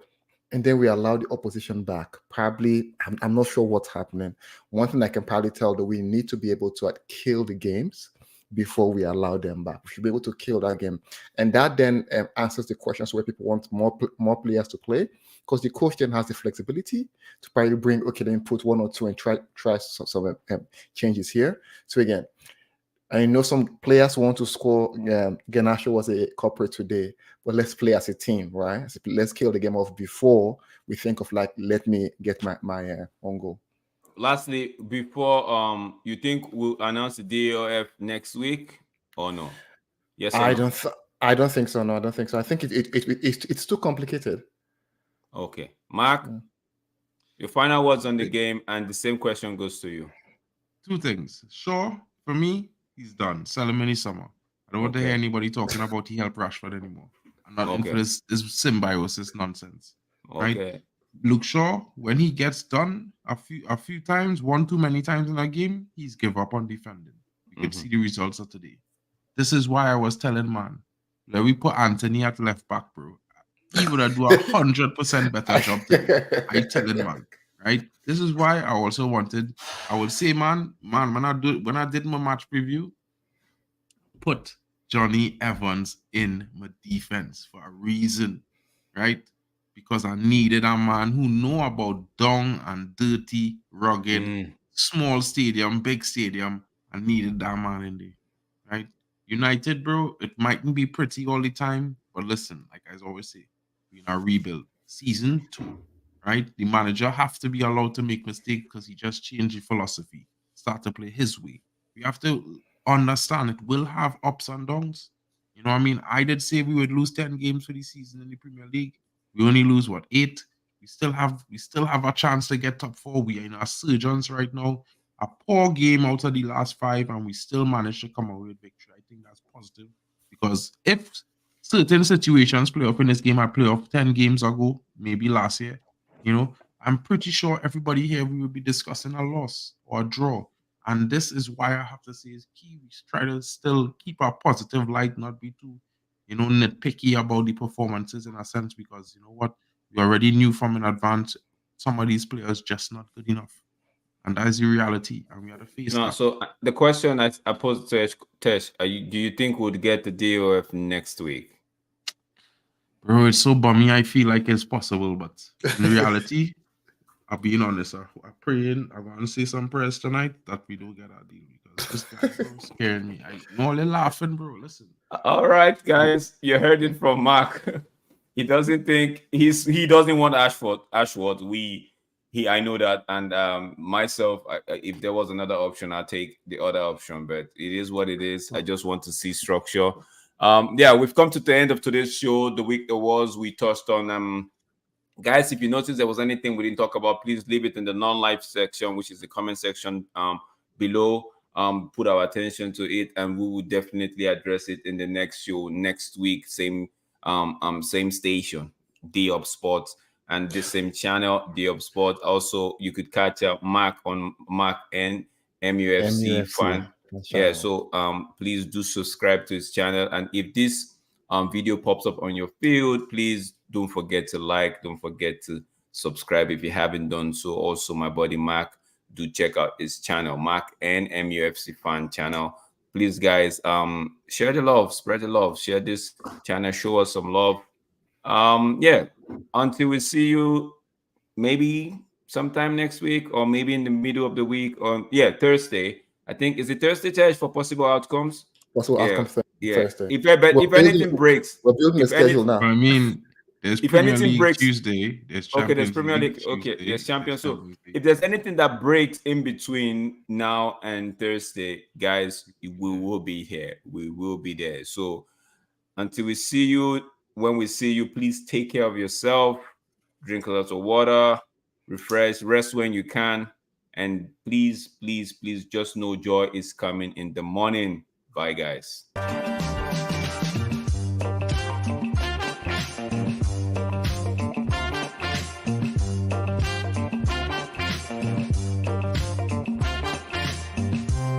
Speaker 2: and then we allowed the opposition back. Probably, I'm not sure what's happening. One thing I can probably tell that we need to be able to kill the games before we allow them back. We should be able to kill that game, and that then answers the questions where people want more players to play, because the coach then has the flexibility to probably then put 1 or 2 and try some changes here. So again, I know some players want to score. Garnacho was a corporate today, but let's play as a team, right? So let's kill the game off before we think of let me get my own goal.
Speaker 1: Lastly, before you think we'll announce the DOF next week or no? Yes, or
Speaker 2: I don't think so. No, I don't think so. I think it's too complicated.
Speaker 1: Okay, Mark, your final words on the game, and the same question goes to you.
Speaker 3: 2 things. Sure, for me, he's done. Sell him any summer. I don't want to hear anybody talking about he helped Rashford anymore. I'm not into this symbiosis nonsense.
Speaker 1: Okay.
Speaker 3: Right? Luke Shaw, when he gets done a few times, 1 too many times in a game, he's give up on defending. You can see the results of today. This is why I was telling man, let we put Anthony at left back, bro. He would have do 100% better job today. I telling man, right? This is why I also wanted. I would say, man, when I did my match preview, put Johnny Evans in my defense for a reason, right? Because I needed a man who know about dung and dirty, rugged, small stadium, big stadium. I needed that man in there, right? United, bro, it mightn't be pretty all the time, but listen, like I always say, we're in a rebuild. Season 2, right? The manager have to be allowed to make mistakes because he just changed the philosophy, start to play his way. We have to understand it will have ups and downs. You know what I mean? I did say we would lose 10 games for the season in the Premier League. We only lose 8. We still have a chance to get top 4. We are in our surgeons right now. A poor game out of the last 5, and we still managed to come away with victory. I think that's positive, because if certain situations play up in this game, I play off 10 games ago, maybe last year, you know, I'm pretty sure everybody here, we will be discussing a loss or a draw. And this is why I have to say is key. We try to still keep a positive light, not be too, nitpicky about the performances in a sense, because you know what? We already knew from in advance some of these players just not good enough. And that is the reality. And we had to face that.
Speaker 1: So the question I posed to Tesh, do you think we'll get the DOF next week?
Speaker 3: Bro, it's so bummy. I feel like it's possible, but in reality, I'm being honest. I'm praying. I'm going to say some prayers tonight that we don't get our deal, because this guy's scaring me. I'm only laughing, bro. Listen.
Speaker 1: All right, guys. You heard it from Mark. He doesn't think he doesn't want Ashworth. I know that, and myself, if there was another option, I'd take the other option. But it is what it is. I just want to see structure, Yeah, we've come to the end of today's show. The week that was, we touched on guys, if you notice there was anything we didn't talk about, please leave it in the non-live section, which is the comment section below. Put our attention to it, and we will definitely address it in the next show next week. Same same station, D Up Sports, and the same channel, D Up Sports. Also, you could catch Mark on Mark and MUFC fan. Yeah, so please do subscribe to his channel, and if this video pops up on your field, please don't forget to like, don't forget to subscribe if you haven't done so. Also, my buddy Mark, do check out his channel, Mark and MUFC fan channel. Please, guys, share the love, spread the love, share this channel, show us some love. Yeah, until we see you maybe sometime next week, or maybe in the middle of the week, or yeah, Thursday. I think, is it Thursday, Charge, for possible outcomes?
Speaker 2: Possible outcomes.
Speaker 1: Yeah.
Speaker 2: Thursday.
Speaker 1: If anything breaks,
Speaker 2: we're building the schedule now.
Speaker 3: I mean, there's
Speaker 1: if
Speaker 3: Premier
Speaker 1: anything
Speaker 3: League
Speaker 1: breaks
Speaker 3: Tuesday. There's
Speaker 1: okay, there's
Speaker 3: Champions
Speaker 1: Premier League.
Speaker 3: League
Speaker 1: Okay,
Speaker 3: Tuesday,
Speaker 1: there's Champions. So
Speaker 3: Champions League.
Speaker 1: if there's anything that breaks in between now and Thursday, guys, we will be here. We will be there. So until we see you, when we see you, please take care of yourself. Drink a lot of water, refresh, rest when you can, and please, please, please just know joy is coming in the morning. Bye, guys.